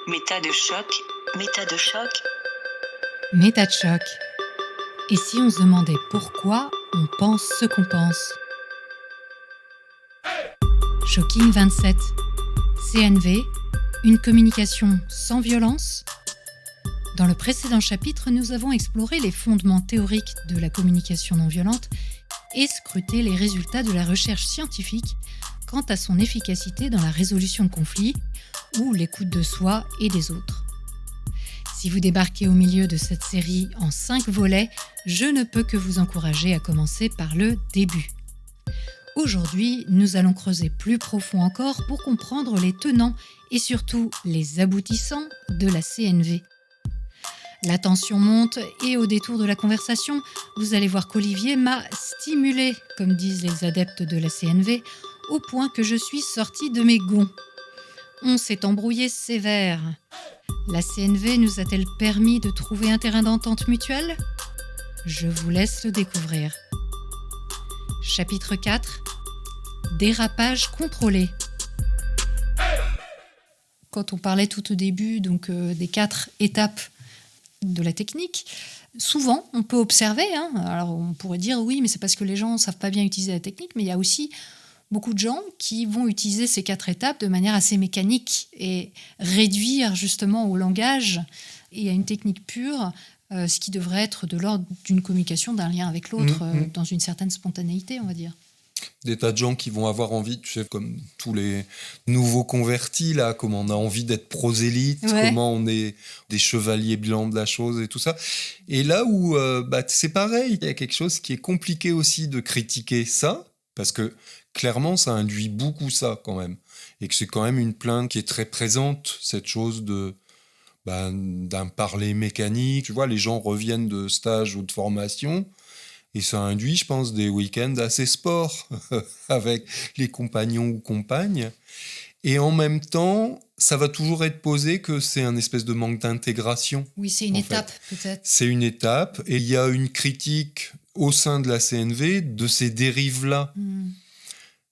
Méta de choc, méta de choc. Méta de choc. Et si on se demandait pourquoi on pense ce qu'on pense? Shocking 27. CNV, une communication sans violence? Dans le précédent chapitre, nous avons exploré les fondements théoriques de la communication non violente et scruté les résultats de la recherche scientifique quant à son efficacité dans la résolution de conflits ou l'écoute de soi et des autres. Si vous débarquez au milieu de cette série en 5 volets, je ne peux que vous encourager à commencer par le début. Aujourd'hui, nous allons creuser plus profond encore pour comprendre les tenants et surtout les aboutissants de la CNV. La tension monte et au détour de la conversation, vous allez voir qu'Olivier m'a stimulé, comme disent les adeptes de la CNV, au point que je suis sortie de mes gonds. On s'est embrouillé sévère. La CNV nous a-t-elle permis de trouver un terrain d'entente mutuelle ? Je vous laisse le découvrir. Chapitre 4. Dérapage contrôlé. Quand on parlait tout au début des 4 étapes de la technique, souvent on peut observer, alors on pourrait dire oui, mais c'est parce que les gens ne savent pas bien utiliser la technique, mais il y a aussi beaucoup de gens qui vont utiliser ces 4 étapes de manière assez mécanique et réduire justement au langage et à une technique pure ce qui devrait être de l'ordre d'une communication, d'un lien avec l'autre, dans une certaine spontanéité, on va dire. Des tas de gens qui vont avoir envie, tu sais, comme tous les nouveaux convertis, là, comment on a envie d'être prosélyte, comment on est des chevaliers blancs de la chose et tout ça. Et là où c'est pareil, il y a quelque chose qui est compliqué aussi de critiquer ça, parce que clairement, ça induit beaucoup ça quand même. Et que c'est quand même une plainte qui est très présente, cette chose d'un parler mécanique. Tu vois, les gens reviennent de stage ou de formation, et ça induit, je pense, des week-ends assez sport avec les compagnons ou compagnes. Et en même temps, ça va toujours être posé que c'est un espèce de manque d'intégration. Oui, c'est une étape, peut-être. C'est une étape, et il y a une critique au sein de la CNV de ces dérives-là.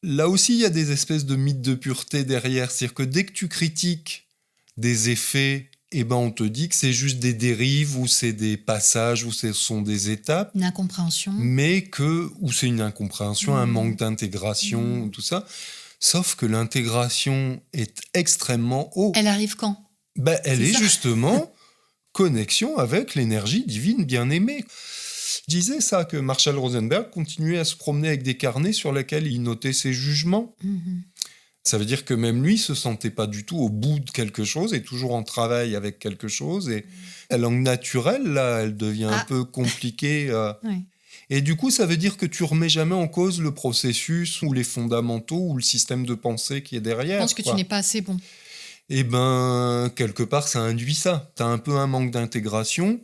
Là aussi, il y a des espèces de mythes de pureté derrière. C'est-à-dire que dès que tu critiques des effets, on te dit que c'est juste des dérives, ou c'est des passages, ou ce sont des étapes. Une incompréhension. Ou c'est une incompréhension, un manque d'intégration, tout ça. Sauf que l'intégration est extrêmement haut. Elle arrive quand ? Elle est justement connexion avec l'énergie divine bien-aimée. Je disais ça, que Marshall Rosenberg continuait à se promener avec des carnets sur lesquels il notait ses jugements. Ça veut dire que même lui ne se sentait pas du tout au bout de quelque chose, et toujours en travail avec quelque chose. Et la langue naturelle, là, elle devient un peu compliquée. Et du coup, ça veut dire que tu ne remets jamais en cause le processus ou les fondamentaux ou le système de pensée qui est derrière. Je pense que tu n'es pas assez bon. Quelque part, ça induit ça. Tu as un peu un manque d'intégration,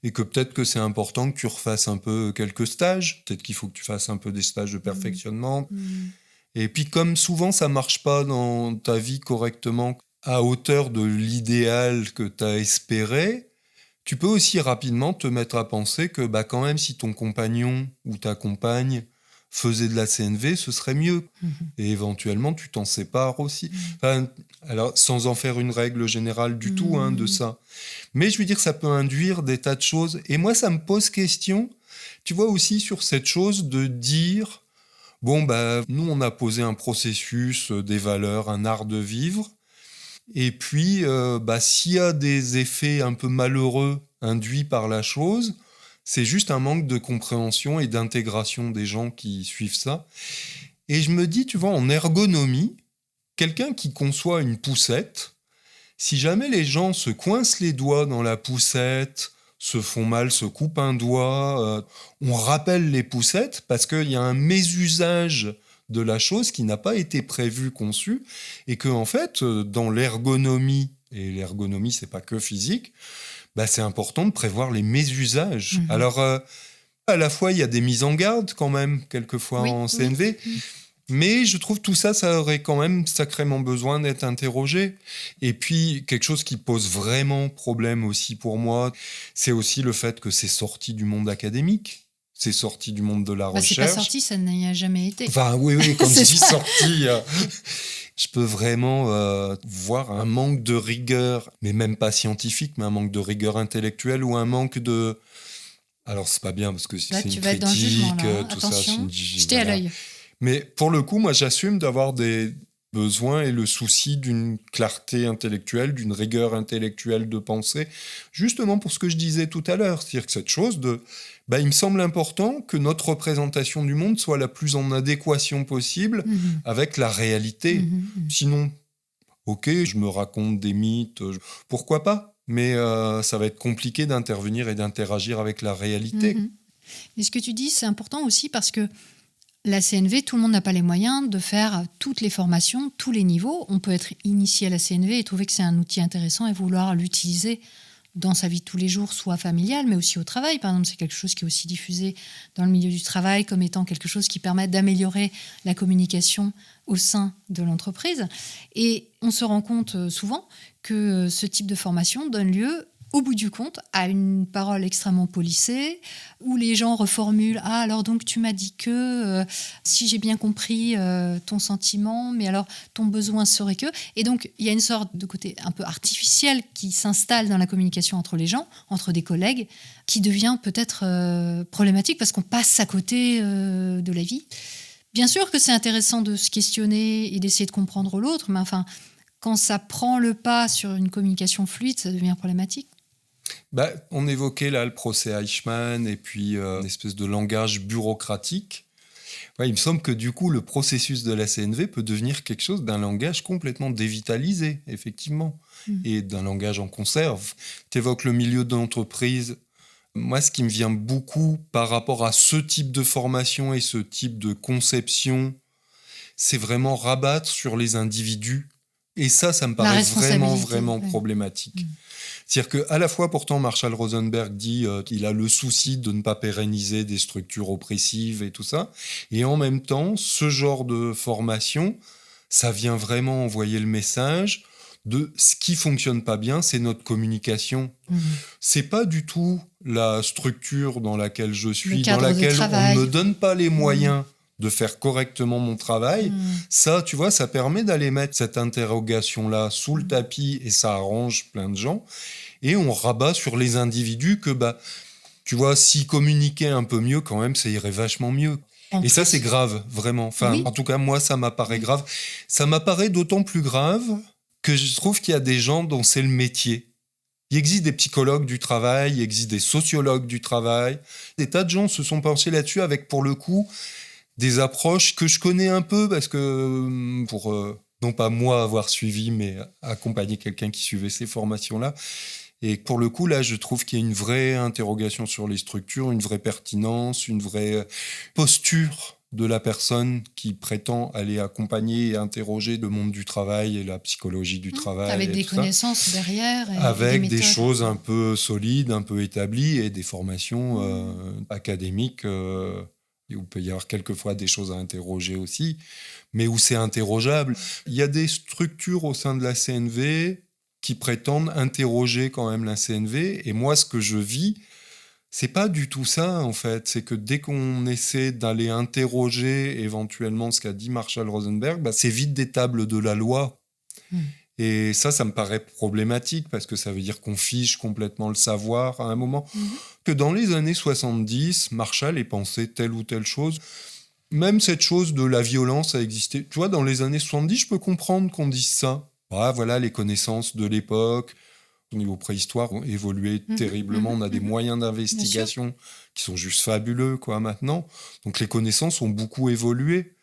et que peut-être que c'est important que tu refasses un peu quelques stages. Peut-être qu'il faut que tu fasses un peu des stages de perfectionnement. Et puis, comme souvent, ça ne marche pas dans ta vie correctement à hauteur de l'idéal que tu as espéré, tu peux aussi rapidement te mettre à penser que quand même, si ton compagnon ou ta compagne faisait de la CNV, ce serait mieux. Et éventuellement, tu t'en sépares aussi. Alors, sans en faire une règle générale du tout de ça. Mais je veux dire, ça peut induire des tas de choses. Et moi, ça me pose question, tu vois, aussi sur cette chose de dire... nous, on a posé un processus, des valeurs, un art de vivre. Et puis, s'il y a des effets un peu malheureux induits par la chose, c'est juste un manque de compréhension et d'intégration des gens qui suivent ça. Et je me dis, tu vois, en ergonomie, quelqu'un qui conçoit une poussette, si jamais les gens se coincent les doigts dans la poussette, se font mal, se coupent un doigt, on rappelle les poussettes parce qu'il y a un mésusage de la chose qui n'a pas été prévu, conçu, et que en fait, dans l'ergonomie, et l'ergonomie, c'est pas que physique, c'est important de prévoir les mésusages. Alors, à la fois, il y a des mises en garde quand même, quelquefois en CNV, mais je trouve tout ça, ça aurait quand même sacrément besoin d'être interrogé. Et puis, quelque chose qui pose vraiment problème aussi pour moi, c'est aussi le fait que c'est sorti du monde académique. c'est sorti du monde de la C'est pas recherche. sorti, ça n'y a jamais été. Enfin, oui, quand je C'est dis ça. sorti, je peux vraiment voir un manque de rigueur, mais même pas scientifique, mais un manque de rigueur intellectuelle ou un manque de... Alors, c'est pas bien parce que Là, c'est tu une vas être dans le jugement, critique, là. tout ça. Attention, c'est une- jetez à voilà. l'œil. Mais pour le coup, moi, j'assume d'avoir des besoins et le souci d'une clarté intellectuelle, d'une rigueur intellectuelle de pensée, justement pour ce que je disais tout à l'heure. C'est-à-dire que cette chose de... il me semble important que notre représentation du monde soit la plus en adéquation possible Mhm. avec la réalité. Mhm. Sinon, ok, je me raconte des mythes, pourquoi pas ? Mais ça va être compliqué d'intervenir et d'interagir avec la réalité. Mhm. Et ce que tu dis, c'est important aussi parce que la CNV, tout le monde n'a pas les moyens de faire toutes les formations, tous les niveaux. On peut être initié à la CNV et trouver que c'est un outil intéressant et vouloir l'utiliser dans sa vie de tous les jours, soit familiale, mais aussi au travail. Par exemple, c'est quelque chose qui est aussi diffusé dans le milieu du travail comme étant quelque chose qui permet d'améliorer la communication au sein de l'entreprise. Et on se rend compte souvent que ce type de formation donne lieu, au bout du compte, à une parole extrêmement policée, où les gens reformulent « Ah, alors donc tu m'as dit que, si j'ai bien compris ton sentiment, mais alors ton besoin serait que… » Et donc, il y a une sorte de côté un peu artificiel qui s'installe dans la communication entre les gens, entre des collègues, qui devient peut-être problématique parce qu'on passe à côté de la vie. Bien sûr que c'est intéressant de se questionner et d'essayer de comprendre l'autre, mais enfin, quand ça prend le pas sur une communication fluide, ça devient problématique. On évoquait là le procès Eichmann et puis une espèce de langage bureaucratique. Ouais, il me semble que du coup, le processus de la CNV peut devenir quelque chose d'un langage complètement dévitalisé, effectivement, et d'un langage en conserve. Tu évoques le milieu de l'entreprise. Moi, ce qui me vient beaucoup par rapport à ce type de formation et ce type de conception, c'est vraiment rabattre sur les individus. Et ça me paraît vraiment problématique. C'est-à-dire qu'à la fois, pourtant, Marshall Rosenberg dit qu'il a le souci de ne pas pérenniser des structures oppressives et tout ça. Et en même temps, ce genre de formation, ça vient vraiment envoyer le message de ce qui fonctionne pas bien, c'est notre communication. C'est pas du tout la structure dans laquelle je suis, dans laquelle on ne me donne pas les moyens de faire correctement mon travail. Ça, tu vois, ça permet d'aller mettre cette interrogation-là sous le tapis et ça arrange plein de gens. Et on rabat sur les individus que, tu vois, s'ils communiquaient un peu mieux, quand même, ça irait vachement mieux. Et ça, c'est grave, vraiment. Enfin, en tout cas, moi, ça m'apparaît grave. Ça m'apparaît d'autant plus grave que je trouve qu'il y a des gens dont c'est le métier. Il existe des psychologues du travail, il existe des sociologues du travail. Des tas de gens se sont penchés là-dessus avec, pour le coup, des approches que je connais un peu parce que, pour non pas moi avoir suivi, mais accompagner quelqu'un qui suivait ces formations-là. Et pour le coup, là, je trouve qu'il y a une vraie interrogation sur les structures, une vraie pertinence, une vraie posture de la personne qui prétend aller accompagner et interroger le monde du travail et la psychologie du travail. Avec des connaissances derrière. Avec des choses un peu solides, un peu établies et des formations académiques où il peut y avoir quelquefois des choses à interroger aussi, mais où c'est interrogeable. Il y a des structures au sein de la CNV qui prétendent interroger quand même la CNV. Et moi, ce que je vis, c'est pas du tout ça, en fait. C'est que dès qu'on essaie d'aller interroger éventuellement ce qu'a dit Marshall Rosenberg, c'est vite des tables de la loi. Et ça me paraît problématique parce que ça veut dire qu'on fige complètement le savoir à un moment. Que dans les années 70, Marshall ait pensé telle ou telle chose. Même cette chose de la violence a existé. Tu vois, dans les années 70, je peux comprendre qu'on dise ça. Voilà, les connaissances de l'époque, au niveau préhistoire, ont évolué terriblement. On a des moyens d'investigation qui sont juste fabuleux, maintenant. Donc, les connaissances ont beaucoup évolué.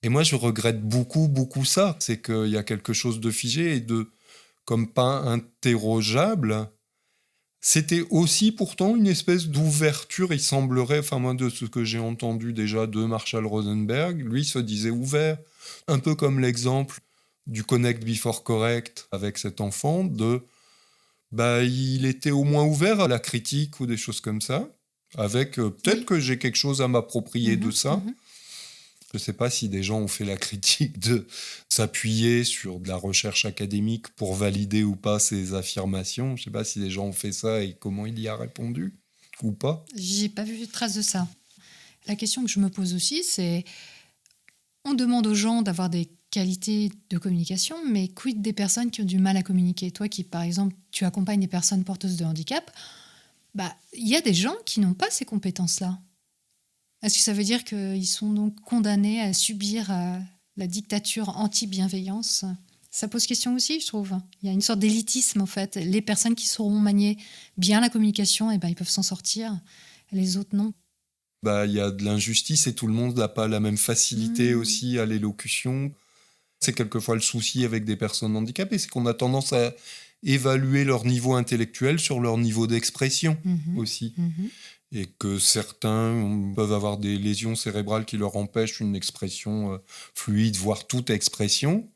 Et moi, je regrette beaucoup ça. C'est qu'il y a quelque chose de figé et de, comme pas interrogeable. C'était aussi pourtant une espèce d'ouverture, il semblerait, moi de ce que j'ai entendu déjà de Marshall Rosenberg, lui se disait ouvert, un peu comme l'exemple du Connect Before Correct avec cet enfant, il était au moins ouvert à la critique ou des choses comme ça, avec peut-être que j'ai quelque chose à m'approprier de ça. Je ne sais pas si des gens ont fait la critique de s'appuyer sur de la recherche académique pour valider ou pas ces affirmations. Je ne sais pas si des gens ont fait ça et comment il y a répondu ou pas. J'ai pas vu de trace de ça. la question que je me pose aussi, c'est on demande aux gens d'avoir des qualités de communication, mais quid des personnes qui ont du mal à communiquer? Toi qui, par exemple, tu accompagnes des personnes porteuses de handicap, il y a des gens qui n'ont pas ces compétences-là. Est-ce que ça veut dire qu'ils sont donc condamnés à subir la dictature anti-bienveillance? Ça pose question aussi, je trouve. Il y a une sorte d'élitisme, en fait. Les personnes qui sauront manier bien la communication, ils peuvent s'en sortir. Les autres, non. Il y a de l'injustice et tout le monde n'a pas la même facilité aussi à l'élocution. C'est quelquefois le souci avec des personnes handicapées, c'est qu'on a tendance à évaluer leur niveau intellectuel sur leur niveau d'expression aussi. Et que certains peuvent avoir des lésions cérébrales qui leur empêchent une expression fluide, voire toute expression.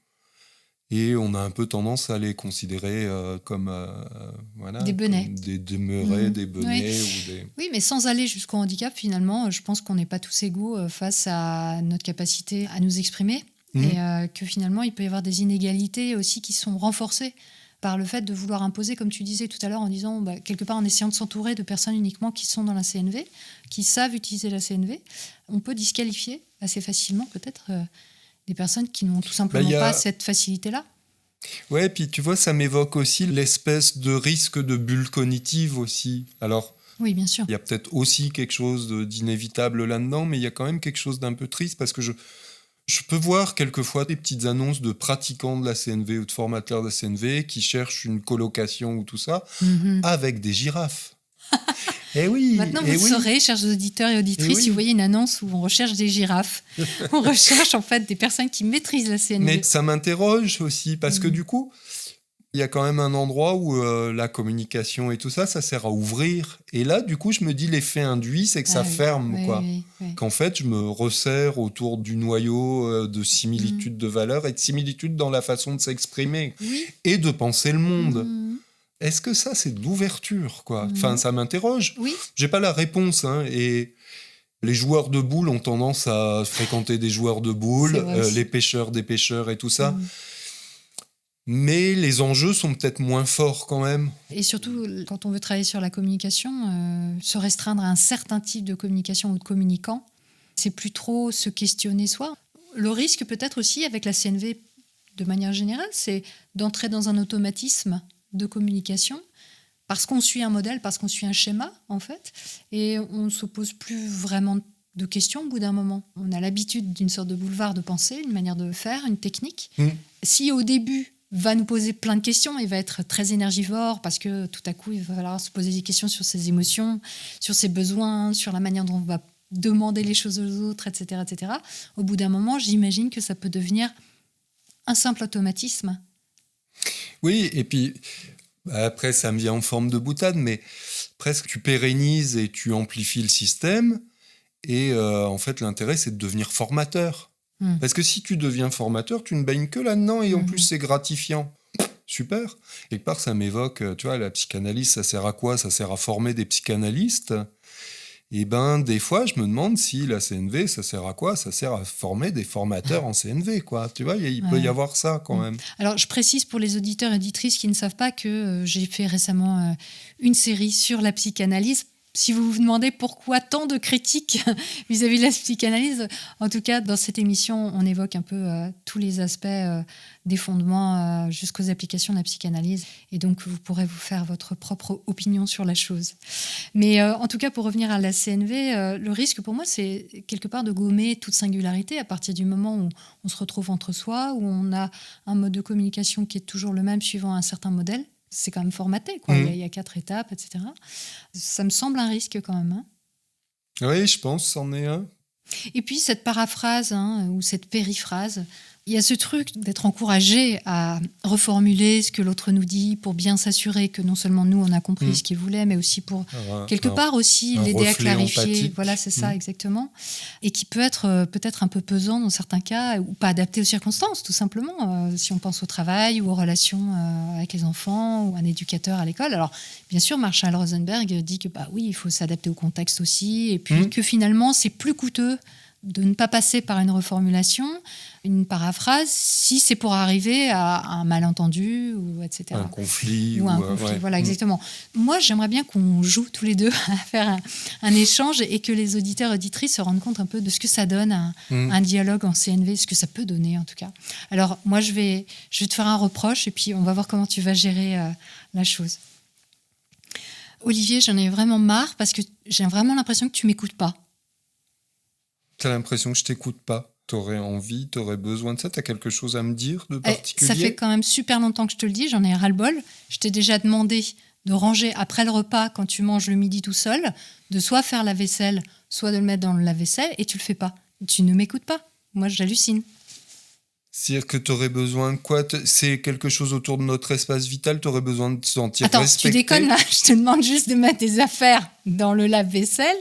Et on a un peu tendance à les considérer comme des benets. Comme des demeurés, des benets. Oui, mais sans aller jusqu'au handicap, finalement, je pense qu'on n'est pas tous égaux face à notre capacité à nous exprimer. Et que finalement, il peut y avoir des inégalités aussi qui sont renforcées par le fait de vouloir imposer, comme tu disais tout à l'heure, en disant, quelque part, en essayant de s'entourer de personnes uniquement qui sont dans la CNV, qui savent utiliser la CNV, on peut disqualifier assez facilement peut-être des personnes qui n'ont tout simplement pas cette facilité-là. Ouais, puis tu vois, ça m'évoque aussi l'espèce de risque de bulle cognitive aussi. Alors, oui, bien sûr. Il y a peut-être aussi quelque chose d'inévitable là-dedans, mais il y a quand même quelque chose d'un peu triste parce que je peux voir quelquefois des petites annonces de pratiquants de la CNV ou de formateurs de la CNV qui cherchent une colocation ou tout ça avec des girafes. Eh oui. Maintenant, vous saurez, chers auditeurs et auditrices, si vous voyez une annonce où on recherche des girafes, on recherche en fait des personnes qui maîtrisent la CNV. Mais ça m'interroge aussi parce que du coup, il y a quand même un endroit où la communication et tout ça, ça sert à ouvrir. Et là, du coup, je me dis l'effet induit, c'est que ça ferme, quoi. Oui. Qu'en fait, je me resserre autour du noyau de similitudes de valeurs et de similitudes dans la façon de s'exprimer et de penser le monde. Est-ce que ça, c'est de l'ouverture, quoi? Enfin, ça m'interroge. Oui. J'ai pas la réponse, et les joueurs de boules ont tendance à fréquenter des joueurs de boules, les pêcheurs des pêcheurs et tout ça. Mais les enjeux sont peut-être moins forts quand même. Et surtout, quand on veut travailler sur la communication, se restreindre à un certain type de communication ou de communicant, c'est plus trop se questionner soi. Le risque peut-être aussi avec la CNV, de manière générale, c'est d'entrer dans un automatisme de communication parce qu'on suit un modèle, parce qu'on suit un schéma, en fait, et on ne se pose plus vraiment de questions au bout d'un moment. On a l'habitude d'une sorte de boulevard de pensée, une manière de faire, une technique. Si au début, va nous poser plein de questions, il va être très énergivore parce que tout à coup, il va falloir se poser des questions sur ses émotions, sur ses besoins, sur la manière dont on va demander les choses aux autres, etc., etc. Au bout d'un moment, j'imagine que ça peut devenir un simple automatisme. Oui, et puis après, ça me vient en forme de boutade, mais presque tu pérennises et tu amplifies le système. Et en fait, l'intérêt, c'est de devenir formateur. Parce que si tu deviens formateur, tu ne baignes que là-dedans et en plus, c'est gratifiant. Super. Quelque part, ça m'évoque, tu vois, la psychanalyse, ça sert à quoi? Ça sert à former des psychanalystes. Et des fois, je me demande si la CNV, ça sert à quoi? Ça sert à former des formateurs en CNV, quoi. Tu vois, il peut y avoir ça quand même. Alors, je précise pour les auditeurs et auditrices qui ne savent pas que j'ai fait récemment une série sur la psychanalyse. Si vous vous demandez pourquoi tant de critiques vis-à-vis de la psychanalyse, en tout cas, dans cette émission, on évoque un peu tous les aspects des fondements jusqu'aux applications de la psychanalyse. Et donc, vous pourrez vous faire votre propre opinion sur la chose. Mais en tout cas, pour revenir à la CNV, le risque pour moi, c'est quelque part de gommer toute singularité à partir du moment où on se retrouve entre soi, où on a un mode de communication qui est toujours le même suivant un certain modèle. C'est quand même formaté, quoi. Il y a 4 étapes, etc. Ça me semble un risque quand même. Oui, je pense, c'en est un. Et puis cette paraphrase ou cette périphrase, il y a ce truc d'être encouragé à reformuler ce que l'autre nous dit pour bien s'assurer que non seulement nous, on a compris ce qu'il voulait, mais aussi pour quelque part aussi l'aider à clarifier. Empathique. Voilà, c'est ça, exactement. Et qui peut être peut-être un peu pesant dans certains cas, ou pas adapté aux circonstances, tout simplement. Si on pense au travail ou aux relations avec les enfants ou un éducateur à l'école. Alors, bien sûr, Marshall Rosenberg dit que oui, il faut s'adapter au contexte aussi, et puis que finalement, c'est plus coûteux de ne pas passer par une reformulation, une paraphrase, si c'est pour arriver à un malentendu, ou etc. Un conflit. Ou un conflit, voilà, exactement. Moi, j'aimerais bien qu'on joue tous les deux à faire un échange et que les auditeurs et auditrices se rendent compte un peu de ce que ça donne, un dialogue en CNV, ce que ça peut donner en tout cas. Alors, moi, je vais te faire un reproche et puis on va voir comment tu vas gérer la chose. Olivier, j'en ai vraiment marre parce que j'ai vraiment l'impression que tu m'écoutes pas. T'as l'impression que je t'écoute pas. T'aurais envie, t'aurais besoin de ça. T'as quelque chose à me dire de particulier? Ça fait quand même super longtemps que je te le dis, j'en ai ras-le-bol. Je t'ai déjà demandé de ranger après le repas, quand tu manges le midi tout seul, de soit faire la vaisselle, soit de le mettre dans le lave-vaisselle, et tu le fais pas. Tu ne m'écoutes pas. Moi, j'hallucine. C'est-à-dire que t'aurais besoin de quoi? C'est quelque chose autour de notre espace vital? T'aurais besoin de te sentir respecté? Tu déconnes là. Je te demande juste de mettre tes affaires dans le lave-vaisselle,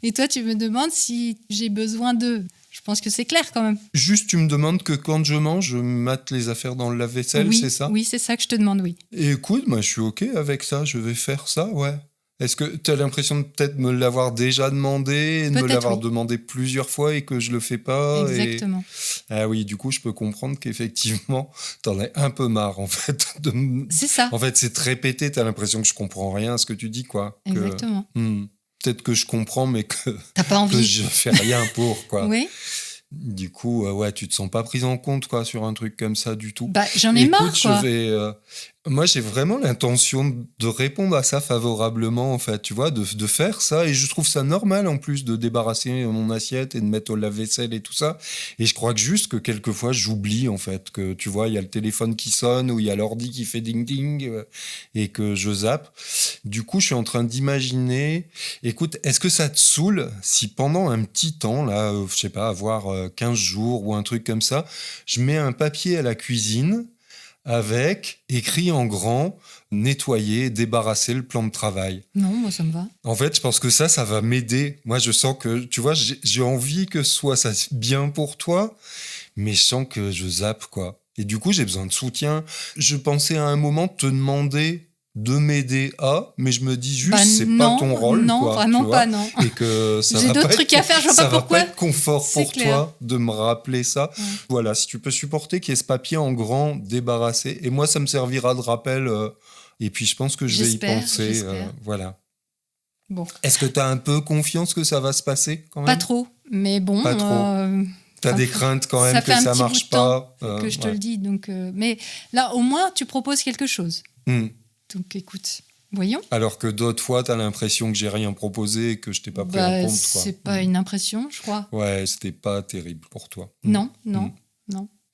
et toi, tu me demandes si j'ai besoin d'eux. Je pense que c'est clair quand même. Juste, tu me demandes que quand je mange, je mette les affaires dans le lave-vaisselle, oui, c'est ça? Oui, c'est ça que je te demande, oui. Et écoute, moi, je suis OK avec ça. Je vais faire ça, ouais. Est-ce que tu as l'impression de peut-être me l'avoir déjà demandé, de me l'avoir demandé plusieurs fois et que je le fais pas? Exactement. Ah oui, du coup, je peux comprendre qu'effectivement, t'en as un peu marre, en fait. C'est ça. En fait, c'est te répéter, t'as l'impression que je comprends rien à ce que tu dis, quoi. Exactement. Peut-être que je comprends, mais que, t'as pas envie. Que je fais rien pour, quoi. Oui. Du coup, ouais, tu te sens pas prise en compte, quoi, sur un truc comme ça du tout. Bah, j'en ai marre, quoi. Moi, j'ai vraiment l'intention de répondre à ça favorablement, en fait, tu vois, de faire ça. Et je trouve ça normal, en plus, de débarrasser mon assiette et de mettre au lave-vaisselle et tout ça. Et je crois que juste que quelquefois, j'oublie, en fait, que, tu vois, il y a le téléphone qui sonne ou il y a l'ordi qui fait ding-ding et que je zappe. Du coup, je suis en train d'imaginer... Écoute, est-ce que ça te saoule si pendant un petit temps, là, je sais pas, avoir 15 jours ou un truc comme ça, je mets un papier à la cuisine avec écrit en grand « nettoyer, débarrasser le plan de travail ». Non, moi ça me va. En fait, je pense que ça va m'aider. Moi, je sens que, tu vois, j'ai envie que ce soit ça bien pour toi, mais je sens que je zappe, quoi. Et du coup, j'ai besoin de soutien. Je pensais à un moment te demander de m'aider à, mais je me dis juste, c'est pas ton rôle, non, quoi. Vraiment pas, non. Et que ça j'ai va d'autres pas trucs à faire, je vois pas pourquoi. Ça va pas être confort pour clair. toi de me rappeler ça. Ouais. Voilà, si tu peux supporter qu'il y ait ce papier en grand débarrassé, et moi, ça me servira de rappel, et puis je pense que je vais y penser. Voilà. Bon. Est-ce que tu as un peu confiance que ça va se passer quand même? Pas trop, mais bon. Pas trop. T'as des craintes quand même que ça marche pas. Que je te le dis, donc. Mais là, au moins, tu proposes quelque chose. Donc, écoute, voyons. Alors que d'autres fois, t'as l'impression que j'ai rien proposé et que je t'ai pas pris en compte, quoi. C'est pas une impression, je crois. Ouais, c'était pas terrible pour toi. Non.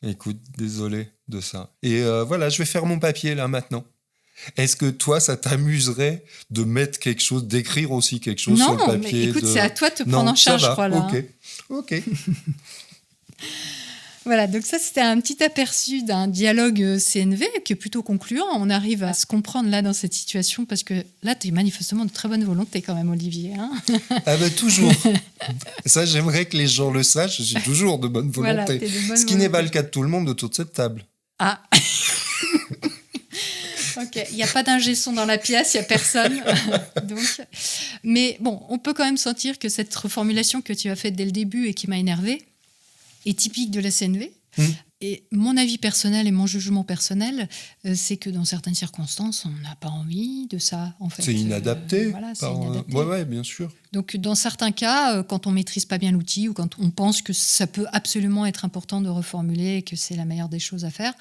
Écoute, désolé de ça. Et voilà, je vais faire mon papier là maintenant. Est-ce que toi, ça t'amuserait de mettre quelque chose, d'écrire aussi quelque chose sur le papier? Non, mais écoute, c'est à toi de te prendre en charge, je crois, là. Ok. Voilà, donc ça, c'était un petit aperçu d'un dialogue CNV qui est plutôt concluant. On arrive à se comprendre là dans cette situation parce que là, tu es manifestement de très bonne volonté quand même, Olivier. Hein. Ah ben toujours. Ça, j'aimerais que les gens le sachent. Je suis toujours de bonne volonté. Voilà, t'es de bonne Ce qui n'est pas le cas de tout le monde autour de cette table. Ah. Ok, il n'y a pas d'ingé son dans la pièce, il n'y a personne. Donc... Mais bon, on peut quand même sentir que cette reformulation que tu as faite dès le début et qui m'a énervée est typique de la CNV. Et mon avis personnel et mon jugement personnel, c'est que dans certaines circonstances, on n'a pas envie de ça, en fait. C'est inadapté. Voilà, c'est inadapté. Ouais, bien sûr. Donc, dans certains cas, quand on maîtrise pas bien l'outil ou quand on pense que ça peut absolument être important de reformuler et que c'est la meilleure des choses à faire,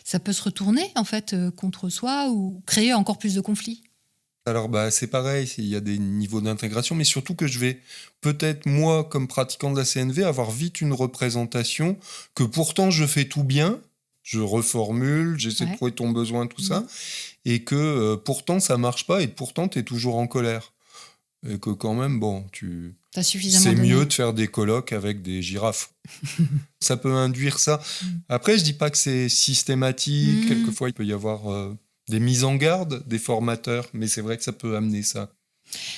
ça peut se retourner, en fait, contre soi ou créer encore plus de conflits. Alors, c'est pareil, il y a des niveaux d'intégration, mais surtout que je vais peut-être, moi, comme pratiquant de la CNV, avoir vite une représentation que pourtant je fais tout bien, je reformule, j'essaie de trouver ton besoin, tout ça, et que pourtant ça marche pas et pourtant tu es toujours en colère. Et que quand même, c'est mieux de faire des colloques avec des girafes. Ça peut induire ça. Après, je dis pas que c'est systématique, quelquefois il peut y avoir... des mises en garde des formateurs, mais c'est vrai que ça peut amener ça.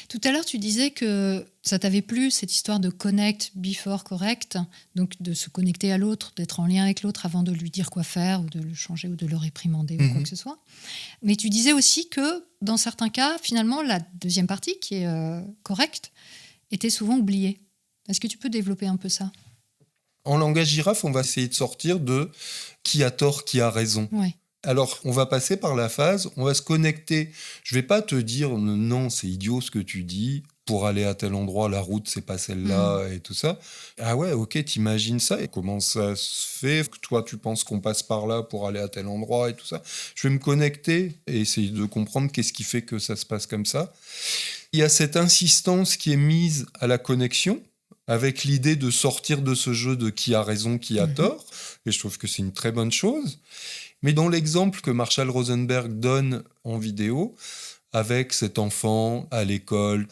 Tout à l'heure, tu disais que ça t'avait plu, cette histoire de connect before correct, donc de se connecter à l'autre, d'être en lien avec l'autre avant de lui dire quoi faire ou de le changer ou de le réprimander ou quoi que ce soit. Mais tu disais aussi que dans certains cas, finalement, la deuxième partie, qui est correcte, était souvent oubliée. Est-ce que tu peux développer un peu ça ? En langage girafe, on va essayer de sortir de qui a tort, qui a raison. Ouais. Alors, on va passer par la phase, on va se connecter. Je vais pas te dire non, c'est idiot ce que tu dis. Pour aller à tel endroit, la route, c'est pas celle-là et tout ça. Ah ouais, ok, t'imagines ça et comment ça se fait que toi, tu penses qu'on passe par là pour aller à tel endroit et tout ça. Je vais me connecter et essayer de comprendre qu'est-ce qui fait que ça se passe comme ça. Il y a cette insistance qui est mise à la connexion avec l'idée de sortir de ce jeu de qui a raison, qui a tort. Et je trouve que c'est une très bonne chose. Mais dans l'exemple que Marshall Rosenberg donne en vidéo, avec cet enfant à l'école,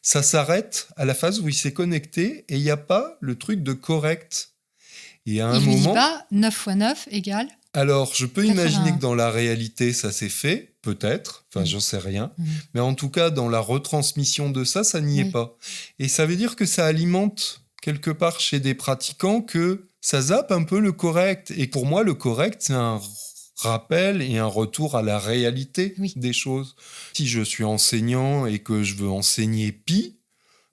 ça s'arrête à la phase où il s'est connecté et il n'y a pas le truc de correct. Et à un Il moment, lui dit pas 9 x 9 égale... alors, je peux 81. imaginer que dans la réalité, ça s'est fait, peut-être, enfin, j'en sais rien. Mais en tout cas, dans la retransmission de ça, ça n'y est pas. Et ça veut dire que ça alimente quelque part chez des pratiquants que ça zappe un peu le correct. Et pour moi, le correct, c'est un rappel et un retour à la réalité des choses. Si je suis enseignant et que je veux enseigner pi,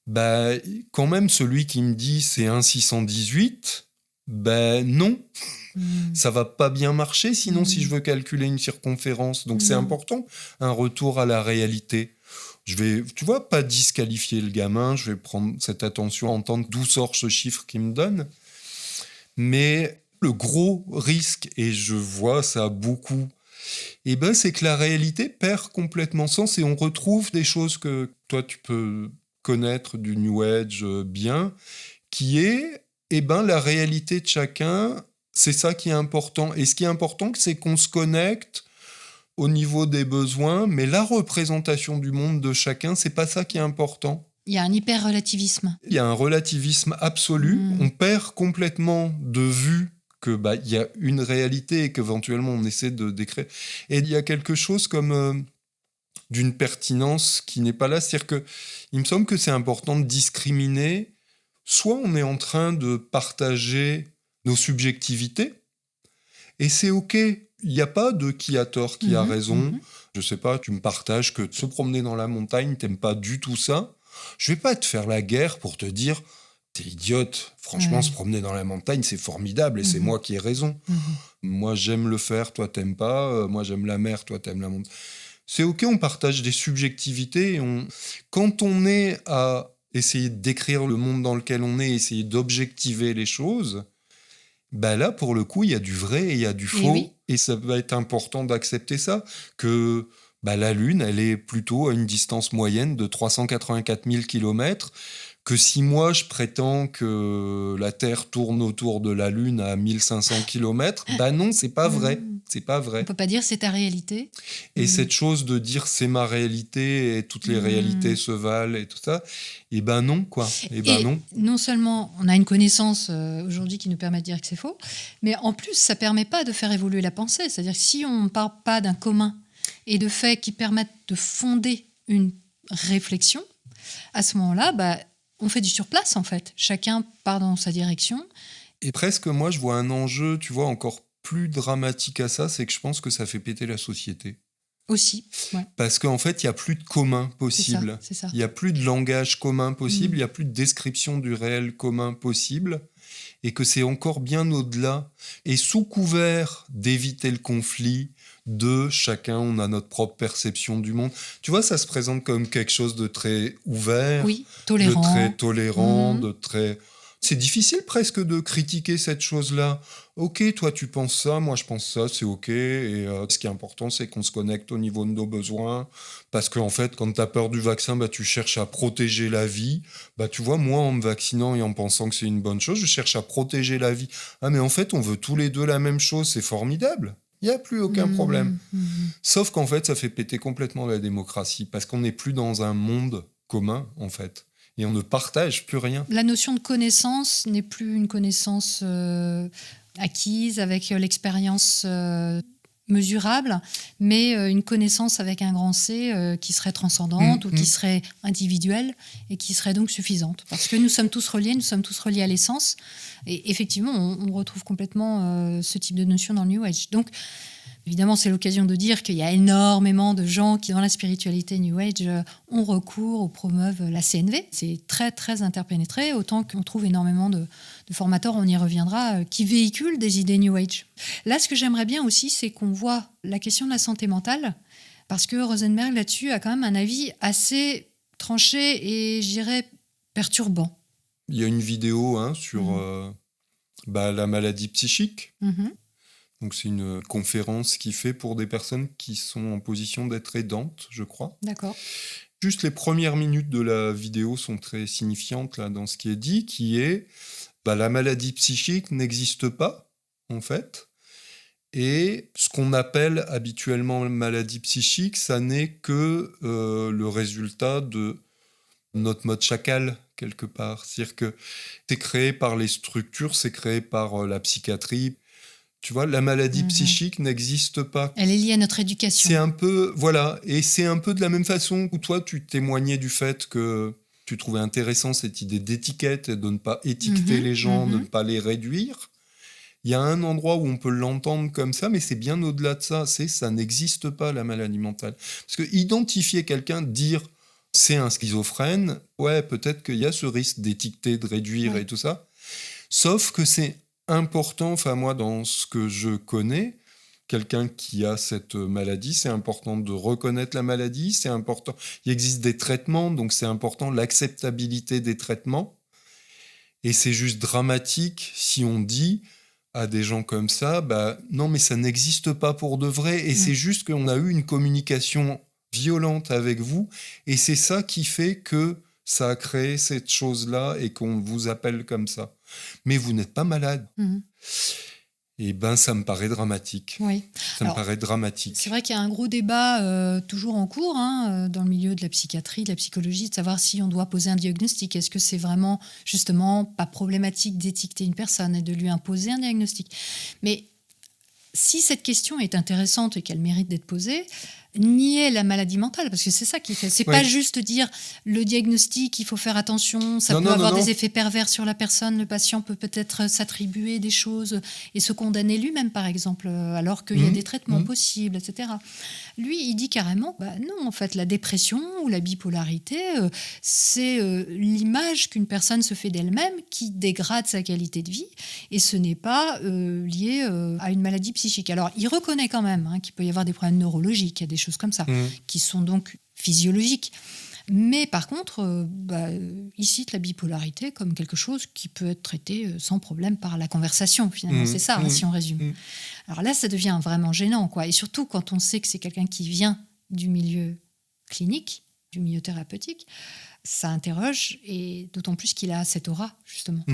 bah, quand même, celui qui me dit c'est 1,618, ben non. Ça va pas bien marcher sinon si je veux calculer une circonférence. Donc c'est important, un retour à la réalité. Je vais, tu vois, pas disqualifier le gamin, je vais prendre cette attention à entendre d'où sort ce chiffre qu'il me donne. Mais le gros risque, et je vois ça beaucoup, et ben c'est que la réalité perd complètement sens et on retrouve des choses que toi tu peux connaître du New Age bien, qui est, eh ben la réalité de chacun, c'est ça qui est important. Et ce qui est important, c'est qu'on se connecte au niveau des besoins, mais la représentation du monde de chacun, c'est pas ça qui est important. Il y a un hyper-relativisme. Il y a un relativisme absolu. On perd complètement de vue que il y a une réalité et qu'éventuellement on essaie de décrire. Et il y a quelque chose comme d'une pertinence qui n'est pas là. C'est-à-dire que il me semble que c'est important de discriminer. Soit on est en train de partager nos subjectivités, et c'est OK. Il n'y a pas de qui a tort, qui a raison. Je sais pas, tu me partages que se promener dans la montagne, t'aimes pas du tout ça. Je vais pas te faire la guerre pour te dire t'es idiote. Franchement, se promener dans la montagne, c'est formidable et c'est moi qui ai raison. Moi, j'aime le faire, toi, t'aimes pas. Moi, j'aime la mer, toi, t'aimes la montagne. C'est OK, on partage des subjectivités. Quand on est à essayer de décrire le monde dans lequel on est, essayer d'objectiver les choses, bah là, pour le coup, il y a du vrai et il y a du faux. Et ça va être important d'accepter ça, que la Lune, elle est plutôt à une distance moyenne de 384 000 km, que si moi, je prétends que la Terre tourne autour de la Lune à 1500 km, non, c'est pas vrai. C'est pas vrai. On peut pas dire c'est ta réalité. Et cette chose de dire c'est ma réalité et toutes les réalités se valent et tout ça, non, quoi. Non. Non seulement on a une connaissance aujourd'hui qui nous permet de dire que c'est faux, mais en plus, ça permet pas de faire évoluer la pensée. C'est-à-dire que si on ne part pas d'un commun et de faits qui permettent de fonder une réflexion, à ce moment-là, on fait du surplace, en fait. Chacun part dans sa direction. Et presque, moi, je vois un enjeu, tu vois, encore plus dramatique à ça, c'est que je pense que ça fait péter la société. Aussi, ouais. Parce qu'en fait, il n'y a plus de commun possible. C'est ça. Il n'y a plus de langage commun possible, il n'y a plus de description du réel commun possible, et que c'est encore bien au-delà. Et sous couvert d'éviter le conflit, de chacun, on a notre propre perception du monde. Tu vois, ça se présente comme quelque chose de très ouvert, tolérant. de très tolérant, de très... C'est difficile presque de critiquer cette chose-là. Ok, toi tu penses ça, moi je pense ça, c'est ok. Et ce qui est important, c'est qu'on se connecte au niveau de nos besoins. Parce qu'en fait, quand tu as peur du vaccin, tu cherches à protéger la vie. Tu vois, moi en me vaccinant et en pensant que c'est une bonne chose, je cherche à protéger la vie. Ah mais en fait, on veut tous les deux la même chose, c'est formidable. Il n'y a plus aucun problème. Sauf qu'en fait, ça fait péter complètement la démocratie. Parce qu'on n'est plus dans un monde commun, en fait. Et on ne partage plus rien. La notion de connaissance n'est plus une connaissance acquise avec l'expérience mesurable, mais une connaissance avec un grand C qui serait transcendante ou qui serait individuelle et qui serait donc suffisante. Parce que nous sommes tous reliés à l'essence. Et effectivement, on retrouve complètement ce type de notion dans le New Age. Donc, Évidemment, c'est l'occasion de dire qu'il y a énormément de gens qui, dans la spiritualité New Age, ont recours ou promeuvent la CNV. C'est très, très interpénétré, autant qu'on trouve énormément de formateurs, on y reviendra, qui véhiculent des idées New Age. Là, ce que j'aimerais bien aussi, c'est qu'on voit la question de la santé mentale, parce que Rosenberg, là-dessus, a quand même un avis assez tranché et, je dirais, perturbant. Il y a une vidéo sur la maladie psychique. Donc, c'est une conférence qu'il fait pour des personnes qui sont en position d'être aidantes, je crois. D'accord. Juste les premières minutes de la vidéo sont très signifiantes là, dans ce qui est dit, qui est la maladie psychique n'existe pas, en fait. Et ce qu'on appelle habituellement maladie psychique, ça n'est que le résultat de notre mode chacal, quelque part. C'est-à-dire que c'est créé par les structures, c'est créé par la psychiatrie. Tu vois, la maladie psychique n'existe pas. Elle est liée à notre éducation. C'est un peu, voilà, et c'est un peu de la même façon où toi, tu témoignais du fait que tu trouvais intéressant cette idée d'étiquette, de ne pas étiqueter les gens, de ne pas les réduire. Il y a un endroit où on peut l'entendre comme ça, mais c'est bien au-delà de ça. Ça n'existe pas, la maladie mentale. Parce que identifier quelqu'un, dire c'est un schizophrène, ouais, peut-être qu'il y a ce risque d'étiqueter, de réduire et tout ça. Sauf que c'est important, enfin moi, dans ce que je connais, quelqu'un qui a cette maladie, c'est important de reconnaître la maladie, c'est important. Il existe des traitements, donc c'est important l'acceptabilité des traitements. Et c'est juste dramatique si on dit à des gens comme ça, non, mais ça n'existe pas pour de vrai. Et c'est juste qu'on a eu une communication violente avec vous. Et c'est ça qui fait que ça a créé cette chose-là et qu'on vous appelle comme ça. Mais vous n'êtes pas malade. Et ça me paraît dramatique. Oui. Ça me paraît dramatique. C'est vrai qu'il y a un gros débat toujours en cours dans le milieu de la psychiatrie, de la psychologie, de savoir si on doit poser un diagnostic. Est-ce que c'est vraiment, justement, pas problématique d'étiqueter une personne et de lui imposer un diagnostic ? Mais si cette question est intéressante et qu'elle mérite d'être posée, nier la maladie mentale, parce que c'est ça qui fait. C'est pas juste dire le diagnostic, il faut faire attention, ça peut avoir des effets pervers sur la personne, le patient peut peut-être s'attribuer des choses et se condamner lui-même, par exemple, alors qu'il y a des traitements possibles, etc. Lui, il dit carrément, non, en fait, la dépression ou la bipolarité, c'est l'image qu'une personne se fait d'elle-même qui dégrade sa qualité de vie, et ce n'est pas lié à une maladie psychique. Alors, il reconnaît quand même qu'il peut y avoir des problèmes neurologiques, il y a des choses comme ça, qui sont donc physiologiques. Mais par contre, il cite la bipolarité comme quelque chose qui peut être traité sans problème par la conversation, finalement. C'est ça, si on résume. Alors là, ça devient vraiment gênant, quoi. Et surtout quand on sait que c'est quelqu'un qui vient du milieu clinique, du milieu thérapeutique, ça interroge, et d'autant plus qu'il a cette aura, justement.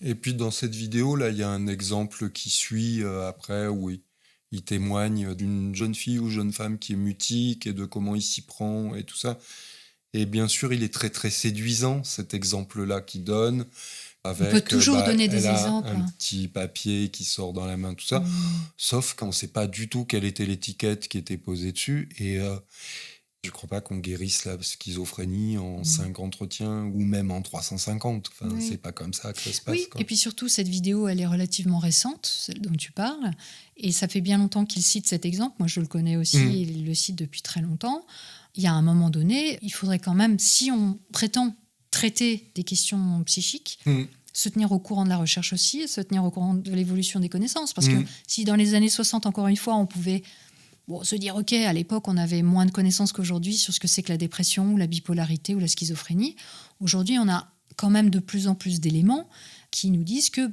Et puis dans cette vidéo-là, il y a un exemple qui suit après, où il témoigne d'une jeune fille ou jeune femme qui est mutique et de comment il s'y prend et tout ça. Et bien sûr, il est très, très séduisant, cet exemple-là qu'il donne. Avec, on peut toujours donner des exemples. Un petit papier qui sort dans la main, tout ça. Sauf qu'on ne sait pas du tout quelle était l'étiquette qui était posée dessus. Et je ne crois pas qu'on guérisse la schizophrénie en 5 entretiens ou même en 350. Enfin, c'est pas comme ça que ça se passe. Oui, et puis surtout, cette vidéo, elle est relativement récente, celle dont tu parles. Et ça fait bien longtemps qu'il cite cet exemple. Moi, je le connais aussi, il le cite depuis très longtemps. Il y a un moment donné, il faudrait quand même, si on prétend traiter des questions psychiques, se tenir au courant de la recherche aussi, et se tenir au courant de l'évolution des connaissances. Parce que si dans les années 60, encore une fois, on pouvait se dire, OK, à l'époque, on avait moins de connaissances qu'aujourd'hui sur ce que c'est que la dépression ou la bipolarité ou la schizophrénie. Aujourd'hui, on a quand même de plus en plus d'éléments qui nous disent que,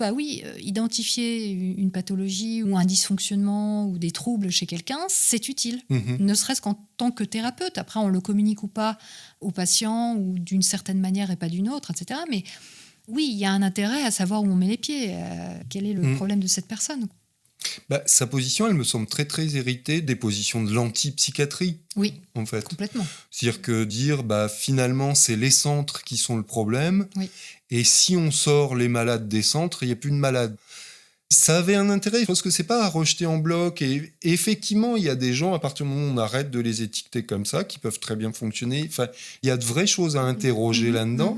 identifier une pathologie ou un dysfonctionnement ou des troubles chez quelqu'un, c'est utile, ne serait-ce qu'en tant que thérapeute. Après, on le communique ou pas au patient, ou d'une certaine manière et pas d'une autre, etc. Mais oui, il y a un intérêt à savoir où on met les pieds, quel est le problème de cette personne. Sa position, elle me semble très, très héritée des positions de l'anti-psychiatrie. Oui, en fait. Complètement. C'est-à-dire que dire, finalement, c'est les centres qui sont le problème, et si on sort les malades des centres, il n'y a plus de malades. Ça avait un intérêt, parce que c'est pas à rejeter en bloc, et effectivement, il y a des gens, à partir du moment où on arrête de les étiqueter comme ça, qui peuvent très bien fonctionner. Enfin, il y a de vraies choses à interroger là-dedans.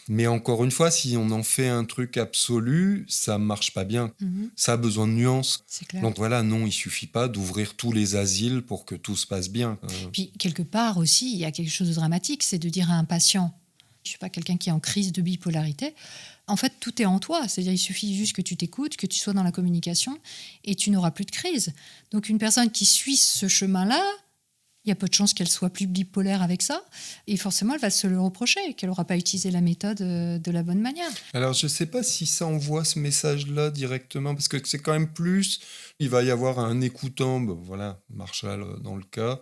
Mais encore une fois, si on en fait un truc absolu, ça marche pas bien. Ça a besoin de nuances. C'est clair. Donc voilà, non, il suffit pas d'ouvrir tous les asiles pour que tout se passe bien. Puis quelque part aussi, il y a quelque chose de dramatique, c'est de dire à un patient, je sais pas, quelqu'un qui est en crise de bipolarité, en fait, tout est en toi. C'est-à-dire, il suffit juste que tu t'écoutes, que tu sois dans la communication, et tu n'auras plus de crise. Donc, une personne qui suit ce chemin-là, il y a peu de chances qu'elle soit plus bipolaire avec ça, et forcément, elle va se le reprocher, qu'elle n'aura pas utilisé la méthode de la bonne manière. Alors, je sais pas si ça envoie ce message-là directement, parce que c'est quand même plus, il va y avoir un écoutant, voilà, Marshall dans le cas,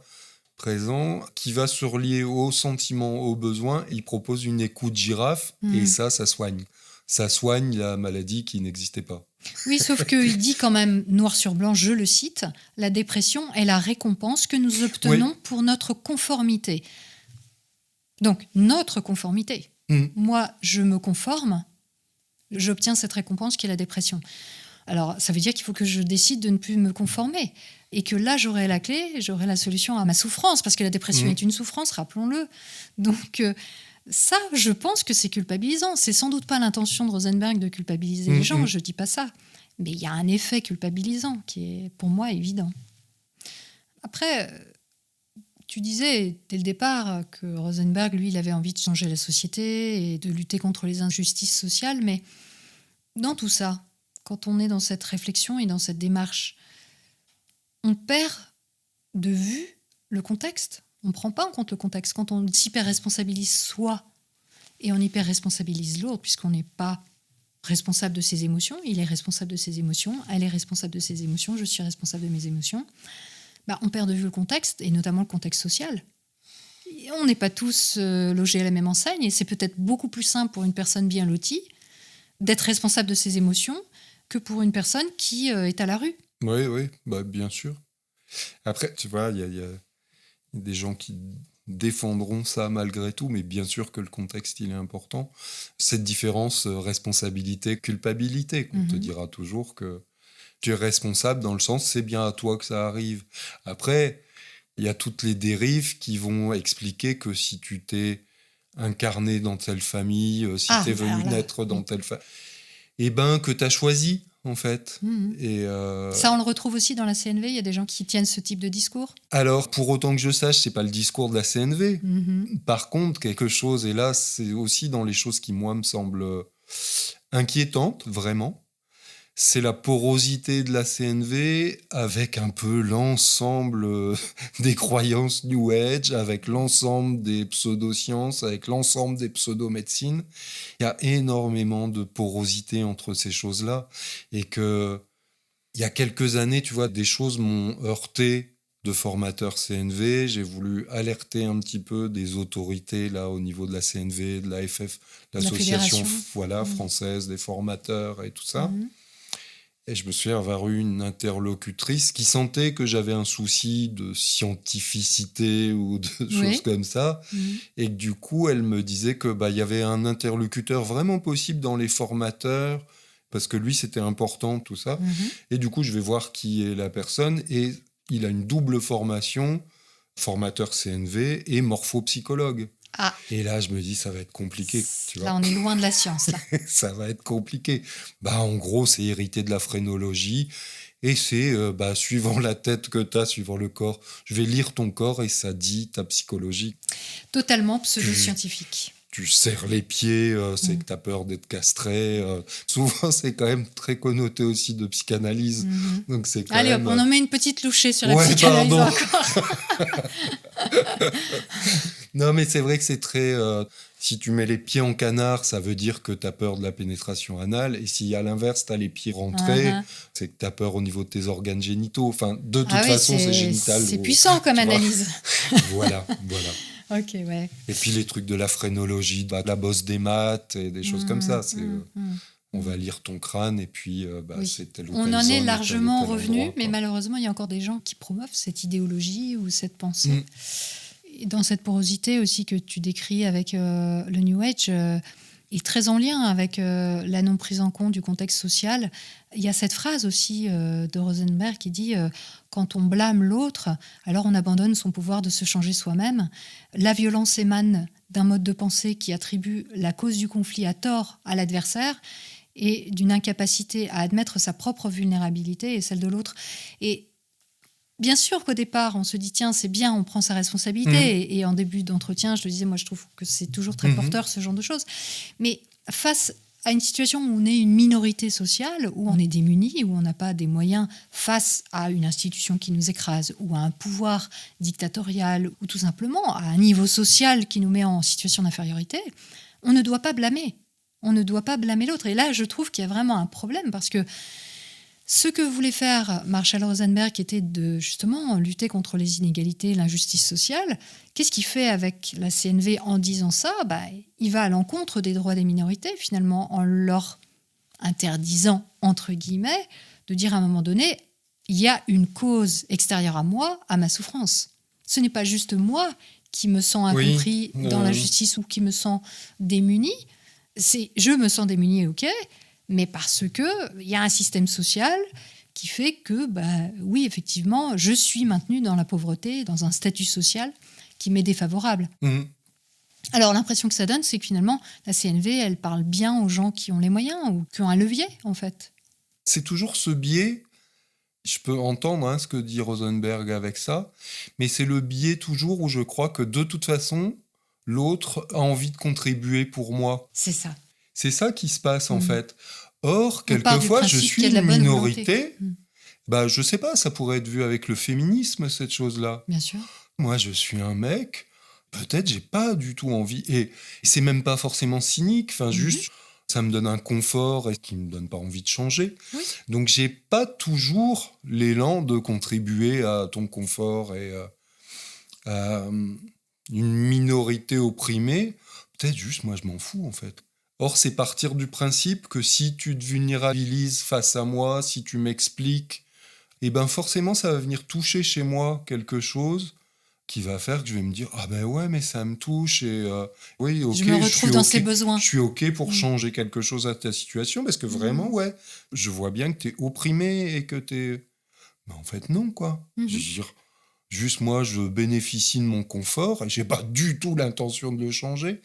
présent, qui va se relier aux sentiments, aux besoins. Il propose une écoute girafe, et ça soigne. Ça soigne la maladie qui n'existait pas. Oui, sauf qu'il dit quand même, noir sur blanc, je le cite, la dépression est la récompense que nous obtenons pour notre conformité. Donc, notre conformité. Moi, je me conforme, j'obtiens cette récompense qui est la dépression. Alors, ça veut dire qu'il faut que je décide de ne plus me conformer. Et que là, j'aurai la clé, j'aurai la solution à ma souffrance, parce que la dépression est une souffrance, rappelons-le. Donc, ça, je pense que c'est culpabilisant. C'est sans doute pas l'intention de Rosenberg de culpabiliser les gens, je dis pas ça. Mais il y a un effet culpabilisant qui est, pour moi, évident. Après, tu disais dès le départ que Rosenberg, lui, il avait envie de changer la société et de lutter contre les injustices sociales, mais dans tout ça, quand on est dans cette réflexion et dans cette démarche, on perd de vue le contexte. On ne prend pas en compte le contexte. Quand on s'hyper-responsabilise soi et on hyper-responsabilise l'autre, puisqu'on n'est pas responsable de ses émotions, il est responsable de ses émotions, elle est responsable de ses émotions, je suis responsable de mes émotions, on perd de vue le contexte, et notamment le contexte social. Et on n'est pas tous logés à la même enseigne, et c'est peut-être beaucoup plus simple pour une personne bien lotie d'être responsable de ses émotions que pour une personne qui est à la rue. Oui, bien sûr. Après, tu vois, il y a des gens qui défendront ça malgré tout, mais bien sûr que le contexte, il est important. Cette différence responsabilité-culpabilité, qu'on te dira toujours que tu es responsable dans le sens c'est bien à toi que ça arrive. Après, il y a toutes les dérives qui vont expliquer que si tu t'es incarné dans telle famille, si tu es venu naître dans telle famille, que tu as choisi, en fait. Et ça, on le retrouve aussi dans la CNV. Il y a des gens qui tiennent ce type de discours. Alors, pour autant que je sache, c'est pas le discours de la CNV. Par contre, quelque chose, et là, c'est aussi dans les choses qui, moi, me semblent inquiétantes, vraiment, c'est la porosité de la CNV avec un peu l'ensemble des croyances New Age, avec l'ensemble des pseudosciences, avec l'ensemble des pseudomédecines. Il y a énormément de porosité entre ces choses-là. Et que, il y a quelques années, tu vois, des choses m'ont heurté de formateur CNV. J'ai voulu alerter un petit peu des autorités là au niveau de la CNV, de l'AFF, l'association française des formateurs et tout ça. Et je me souviens avoir eu une interlocutrice qui sentait que j'avais un souci de scientificité ou de choses comme ça. Et que du coup, elle me disait que y avait un interlocuteur vraiment possible dans les formateurs, parce que lui, c'était important, tout ça. Et du coup, je vais voir qui est la personne. Et il a une double formation, formateur CNV et morphopsychologue. Et là, je me dis, ça va être compliqué. Tu vois. Là, on est loin de la science. Là. Ça va être compliqué. En gros, c'est hérité de la phrénologie. Et c'est, suivant la tête que tu as, suivant le corps, je vais lire ton corps et ça dit ta psychologie. Totalement pseudo-scientifique. Tu serres les pieds, c'est que tu as peur d'être castré. Souvent, c'est quand même très connoté aussi de psychanalyse. Donc c'est quand Allez, même... hop, on en met une petite louchée sur la psychanalyse encore. Non, mais c'est vrai que c'est très... si tu mets les pieds en canard, ça veut dire que tu as peur de la pénétration anale. Et si à l'inverse, tu as les pieds rentrés, c'est que tu as peur au niveau de tes organes génitaux. Enfin, de toute façon, c'est génital. C'est puissant comme analyse. Voilà. Ok, ouais. Et puis les trucs de la phrénologie, la bosse des maths et des choses comme ça. C'est, on va lire ton crâne et puis c'est tel ou tel On en zone, est largement tel revenu, endroit, mais malheureusement, il y a encore des gens qui promeuvent cette idéologie ou cette pensée. Et dans cette porosité aussi que tu décris avec le New Age, Et très en lien avec la non prise en compte du contexte social, il y a cette phrase aussi de Rosenberg qui dit quand on blâme l'autre, alors on abandonne son pouvoir de se changer soi-même. La violence émane d'un mode de pensée qui attribue la cause du conflit à tort à l'adversaire et d'une incapacité à admettre sa propre vulnérabilité et celle de l'autre. Et bien sûr qu'au départ, on se dit, tiens, c'est bien, on prend sa responsabilité. Et en début d'entretien, je te disais, moi, je trouve que c'est toujours très porteur, ce genre de choses. Mais face à une situation où on est une minorité sociale, où on est démuni, où on n'a pas des moyens face à une institution qui nous écrase, ou à un pouvoir dictatorial, ou tout simplement à un niveau social qui nous met en situation d'infériorité, on ne doit pas blâmer. On ne doit pas blâmer l'autre. Et là, je trouve qu'il y a vraiment un problème, parce que ce que voulait faire Marshall Rosenberg, qui était de justement lutter contre les inégalités, l'injustice sociale, qu'est-ce qu'il fait avec la CNV en disant ça ? Il va à l'encontre des droits des minorités, finalement, en leur interdisant, entre guillemets, de dire à un moment donné, il y a une cause extérieure à moi, à ma souffrance. Ce n'est pas juste moi qui me sens incompris dans l'injustice ou qui me sens démuni. C'est je me sens démuni, ok, mais parce qu'il y a un système social qui fait que, oui, effectivement, je suis maintenue dans la pauvreté, dans un statut social qui m'est défavorable. Mmh. Alors, l'impression que ça donne, c'est que finalement, la CNV, elle parle bien aux gens qui ont les moyens ou qui ont un levier, en fait. C'est toujours ce biais. Je peux entendre ce que dit Rosenberg avec ça, mais c'est le biais toujours où je crois que de toute façon, l'autre a envie de contribuer pour moi. C'est ça. C'est ça qui se passe, en fait. Or, quelquefois, je suis une minorité. Je sais pas, ça pourrait être vu avec le féminisme, cette chose-là. Bien sûr. Moi, je suis un mec, peut-être j'ai pas du tout envie. Et c'est même pas forcément cynique, juste, ça me donne un confort et qui me donne pas envie de changer. Oui. Donc, j'ai pas toujours l'élan de contribuer à ton confort et à une minorité opprimée. Peut-être juste, moi, je m'en fous, en fait. Or, c'est partir du principe que si tu te vulnérabilises face à moi, si tu m'expliques, forcément, ça va venir toucher chez moi quelque chose qui va faire que je vais me dire « Ah ouais, mais ça me touche et oui, ok, je me retrouve dans ses besoins. Je suis ok pour changer quelque chose à ta situation parce que vraiment, je vois bien que t'es opprimé et que t'es... » Mais en fait, non, quoi. Je veux dire, juste moi, je bénéficie de mon confort et j'ai pas du tout l'intention de le changer.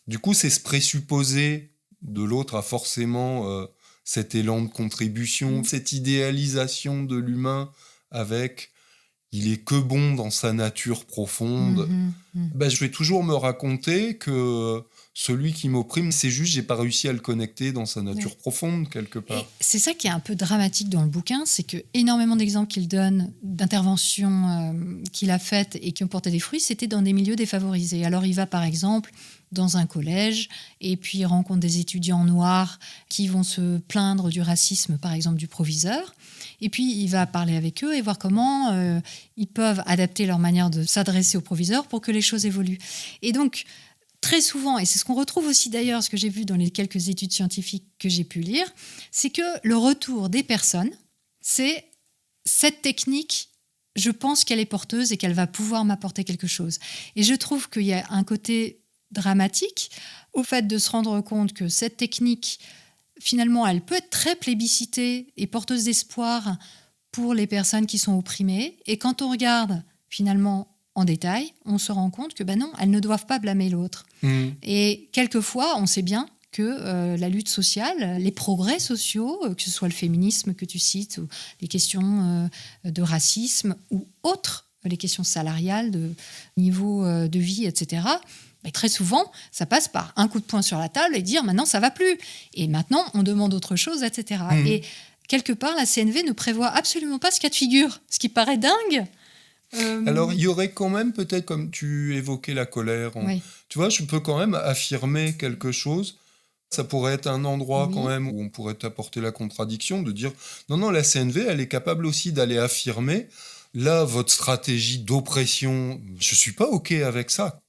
Du coup, c'est ce présupposé de l'autre a forcément cet élan de contribution, cette idéalisation de l'humain avec il est que bon dans sa nature profonde. Je vais toujours me raconter que celui qui m'opprime, c'est juste j'ai pas réussi à le connecter dans sa nature profonde quelque part. Et c'est ça qui est un peu dramatique dans le bouquin, c'est que énormément d'exemples qu'il donne d'interventions qu'il a faites et qui ont porté des fruits, c'était dans des milieux défavorisés. Alors il va par exemple dans un collège et puis il rencontre des étudiants noirs qui vont se plaindre du racisme, par exemple du proviseur. Et puis, il va parler avec eux et voir comment ils peuvent adapter leur manière de s'adresser au proviseur pour que les choses évoluent. Et donc, très souvent, et c'est ce qu'on retrouve aussi d'ailleurs, ce que j'ai vu dans les quelques études scientifiques que j'ai pu lire, c'est que le retour des personnes, c'est cette technique, je pense qu'elle est porteuse et qu'elle va pouvoir m'apporter quelque chose. Et je trouve qu'il y a un côté dramatique au fait de se rendre compte que cette technique, finalement, elle peut être très plébiscitée et porteuse d'espoir pour les personnes qui sont opprimées. Et quand on regarde, finalement, en détail, on se rend compte que, non, elles ne doivent pas blâmer l'autre. Et quelquefois, on sait bien que la lutte sociale, les progrès sociaux, que ce soit le féminisme que tu cites, ou les questions de racisme, ou autres, les questions salariales, de niveau de vie, etc., mais très souvent, ça passe par un coup de poing sur la table et dire maintenant ça va plus. Et maintenant, on demande autre chose, etc. Et quelque part, la CNV ne prévoit absolument pas ce cas de figure, ce qui paraît dingue. Alors, il y aurait quand même, peut-être, comme tu évoquais la colère, tu vois, je peux quand même affirmer quelque chose. Ça pourrait être un endroit quand même où on pourrait t'apporter la contradiction, de dire non, la CNV, elle est capable aussi d'aller affirmer là, votre stratégie d'oppression, je suis pas OK avec ça.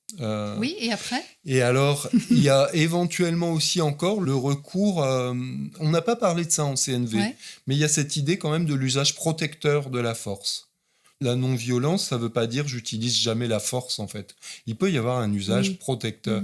Oui, et après ? Et alors, il y a éventuellement aussi encore le recours... on n'a pas parlé de ça en CNV, mais il y a cette idée quand même de l'usage protecteur de la force. La non-violence, ça ne veut pas dire j'utilise jamais la force, en fait. Il peut y avoir un usage protecteur.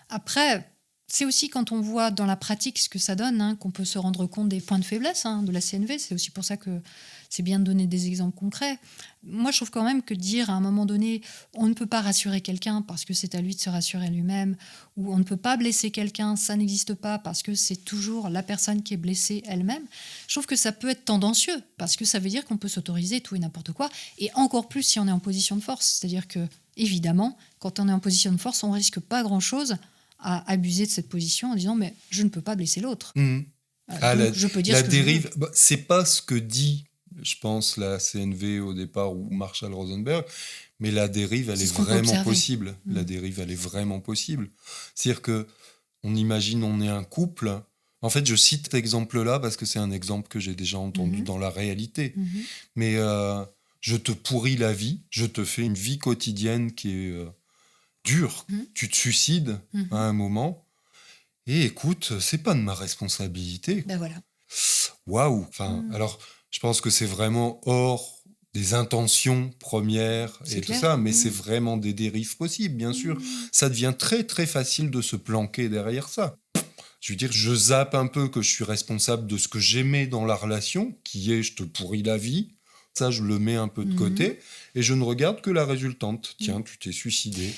Après, C'est aussi quand on voit dans la pratique ce que ça donne, qu'on peut se rendre compte des points de faiblesse de la CNV. C'est aussi pour ça que c'est bien de donner des exemples concrets. Moi, je trouve quand même que dire à un moment donné, on ne peut pas rassurer quelqu'un parce que c'est à lui de se rassurer lui-même, ou on ne peut pas blesser quelqu'un, ça n'existe pas parce que c'est toujours la personne qui est blessée elle-même, je trouve que ça peut être tendancieux parce que ça veut dire qu'on peut s'autoriser tout et n'importe quoi, et encore plus si on est en position de force. C'est-à-dire que, évidemment, quand on est en position de force, on risque pas grand-chose à abuser de cette position en disant mais je ne peux pas blesser l'autre. Donc, je peux dire la ce que dérive, c'est pas ce que dit, je pense, la CNV au départ ou Marshall Rosenberg, mais la dérive, elle est vraiment possible. La dérive, elle est vraiment possible. C'est-à-dire que on imagine, on est un couple. En fait, je cite cet exemple-là parce que c'est un exemple que j'ai déjà entendu dans la réalité. Mais je te pourris la vie, je te fais une vie quotidienne qui est dure. Tu te suicides à un moment. Et écoute, c'est pas de ma responsabilité. Ben voilà. Waouh. Alors, je pense que c'est vraiment hors des intentions premières et tout ça, mais c'est vraiment des dérives possibles, bien sûr. Ça devient très, très facile de se planquer derrière ça. Je veux dire, je zappe un peu que je suis responsable de ce que j'aimais dans la relation, qui est je te pourris la vie. Ça, je le mets un peu de côté et je ne regarde que la résultante. Tiens, tu t'es suicidé.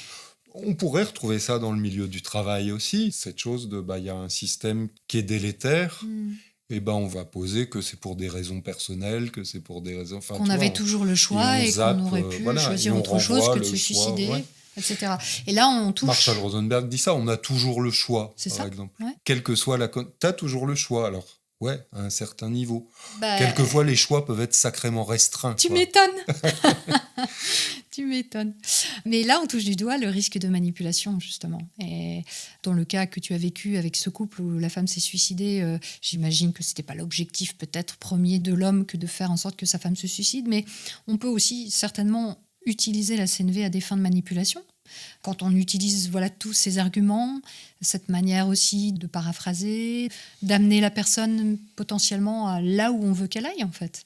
On pourrait retrouver ça dans le milieu du travail aussi, cette chose de y a un système qui est délétère, et on va poser que c'est pour des raisons personnelles, que c'est pour des raisons... Qu'on avait toujours le choix et qu'on aurait pu choisir autre chose que de se suicider, etc. Et là, on touche... Marshall Rosenberg dit ça, on a toujours le choix, par exemple. Ouais. Quelle que soit la... T'as toujours le choix, alors... Ouais, à un certain niveau. Quelquefois, les choix peuvent être sacrément restreints. Tu m'étonnes. Tu m'étonnes. Mais là, on touche du doigt le risque de manipulation, justement. Et dans le cas que tu as vécu avec ce couple où la femme s'est suicidée, j'imagine que ce n'était pas l'objectif peut-être premier de l'homme que de faire en sorte que sa femme se suicide, mais on peut aussi certainement utiliser la CNV à des fins de manipulation. Quand on utilise tous ces arguments, cette manière aussi de paraphraser, d'amener la personne potentiellement à là où on veut qu'elle aille, en fait.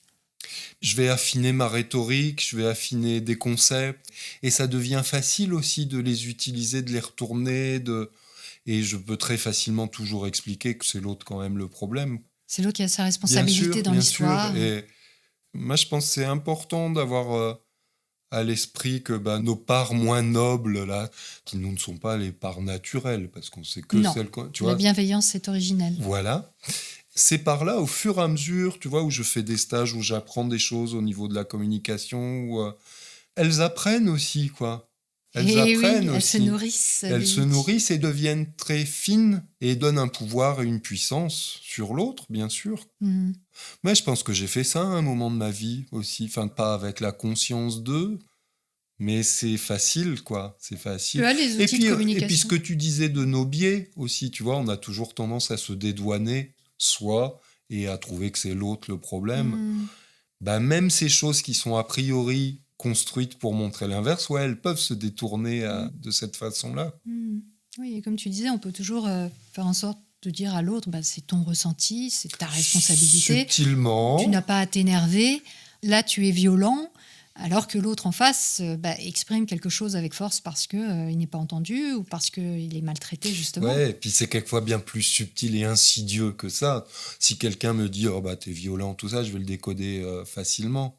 Je vais affiner ma rhétorique, je vais affiner des concepts, et ça devient facile aussi de les utiliser, de les retourner, et je peux très facilement toujours expliquer que c'est l'autre quand même le problème. C'est l'autre qui a sa responsabilité dans l'histoire. Bien sûr. Et moi, je pense que c'est important d'avoir... à l'esprit que nos parts moins nobles, là, qui nous ne sont pas les parts naturelles, parce qu'on sait que celles... Tu vois, la bienveillance, c'est originel. Voilà. Ces parts-là, au fur et à mesure, tu vois, où je fais des stages, où j'apprends des choses au niveau de la communication, où, elles apprennent aussi, quoi. Elles apprennent aussi. Elles se nourrissent. Elles se nourrissent et deviennent très fines et donnent un pouvoir et une puissance sur l'autre, bien sûr. Mais je pense que j'ai fait ça à un moment de ma vie aussi. Enfin, pas avec la conscience d'eux, mais c'est facile, quoi. C'est facile. Tu as les outils de communication. Et puis, ce que tu disais de nos biais aussi, tu vois, on a toujours tendance à se dédouaner soi et à trouver que c'est l'autre le problème. Même ces choses qui sont a priori construites pour montrer l'inverse, elles peuvent se détourner de cette façon-là. Oui, et comme tu disais, on peut toujours faire en sorte de dire à l'autre, c'est ton ressenti, c'est ta responsabilité. Subtilement. Tu n'as pas à t'énerver. Là, tu es violent, alors que l'autre en face exprime quelque chose avec force parce qu'il n'est pas entendu ou parce qu'il est maltraité, justement. Ouais, et puis c'est quelquefois bien plus subtil et insidieux que ça. Si quelqu'un me dit « Oh, t'es violent, tout ça », je vais le décoder facilement.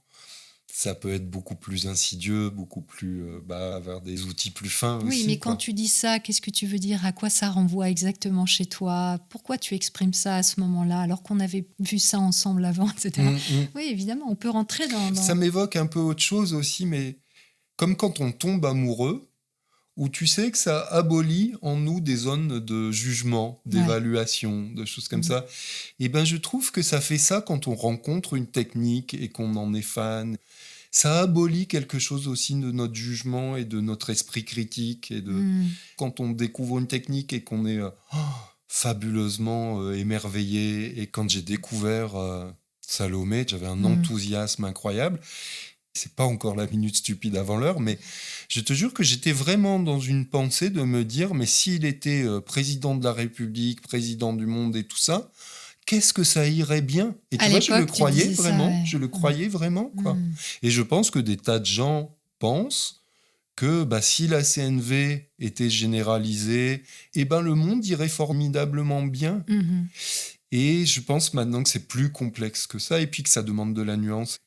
Ça peut être beaucoup plus insidieux, beaucoup plus avoir des outils plus fins aussi. Oui, mais quand tu dis ça, qu'est-ce que tu veux dire ? À quoi ça renvoie exactement chez toi ? Pourquoi tu exprimes ça à ce moment-là, alors qu'on avait vu ça ensemble avant, etc. Oui, évidemment, on peut rentrer dans... Ça m'évoque un peu autre chose aussi, mais comme quand on tombe amoureux, où tu sais que ça abolit en nous des zones de jugement, d'évaluation, de choses comme ça. Et je trouve que ça fait ça quand on rencontre une technique et qu'on en est fan. Ça abolit quelque chose aussi de notre jugement et de notre esprit critique. Et quand on découvre une technique et qu'on est fabuleusement émerveillé. Et quand j'ai découvert Salomé, j'avais un enthousiasme incroyable. C'est pas encore la minute stupide avant l'heure, mais je te jure que j'étais vraiment dans une pensée de me dire, mais s'il était président de la République, président du monde et tout ça, qu'est-ce que ça irait bien ? Et tu vois, je le croyais vraiment, je le croyais vraiment, quoi. Et je pense que des tas de gens pensent que si la CNV était généralisée, le monde irait formidablement bien. Mhm. Et je pense maintenant que c'est plus complexe que ça et puis que ça demande de la nuance.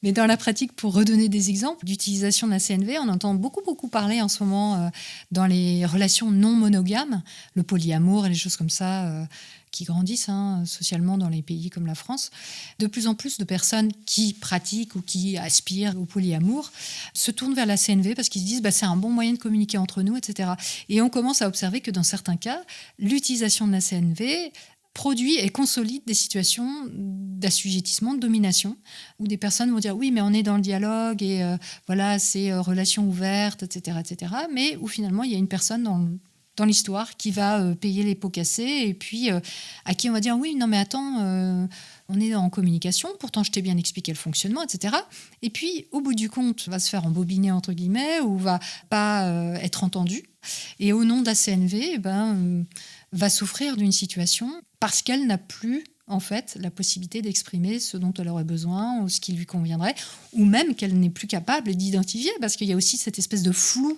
Mais dans la pratique, pour redonner des exemples d'utilisation de la CNV, on entend beaucoup parler en ce moment dans les relations non monogames, le polyamour et les choses comme ça qui grandissent socialement dans les pays comme la France. De plus en plus de personnes qui pratiquent ou qui aspirent au polyamour se tournent vers la CNV parce qu'ils se disent c'est un bon moyen de communiquer entre nous, etc. Et on commence à observer que dans certains cas, l'utilisation de la CNV produit et consolide des situations d'assujettissement, de domination, où des personnes vont dire oui, mais on est dans le dialogue et voilà, c'est relation ouverte, etc., etc. Mais où finalement il y a une personne dans l'histoire qui va payer les pots cassés et puis à qui on va dire oui, non mais attends, on est en communication, pourtant je t'ai bien expliqué le fonctionnement, etc. Et puis au bout du compte, va se faire embobiner entre guillemets ou va pas être entendu. Et au nom de la CNV, va souffrir d'une situation parce qu'elle n'a plus en fait la possibilité d'exprimer ce dont elle aurait besoin ou ce qui lui conviendrait, ou même qu'elle n'est plus capable d'identifier, parce qu'il y a aussi cette espèce de flou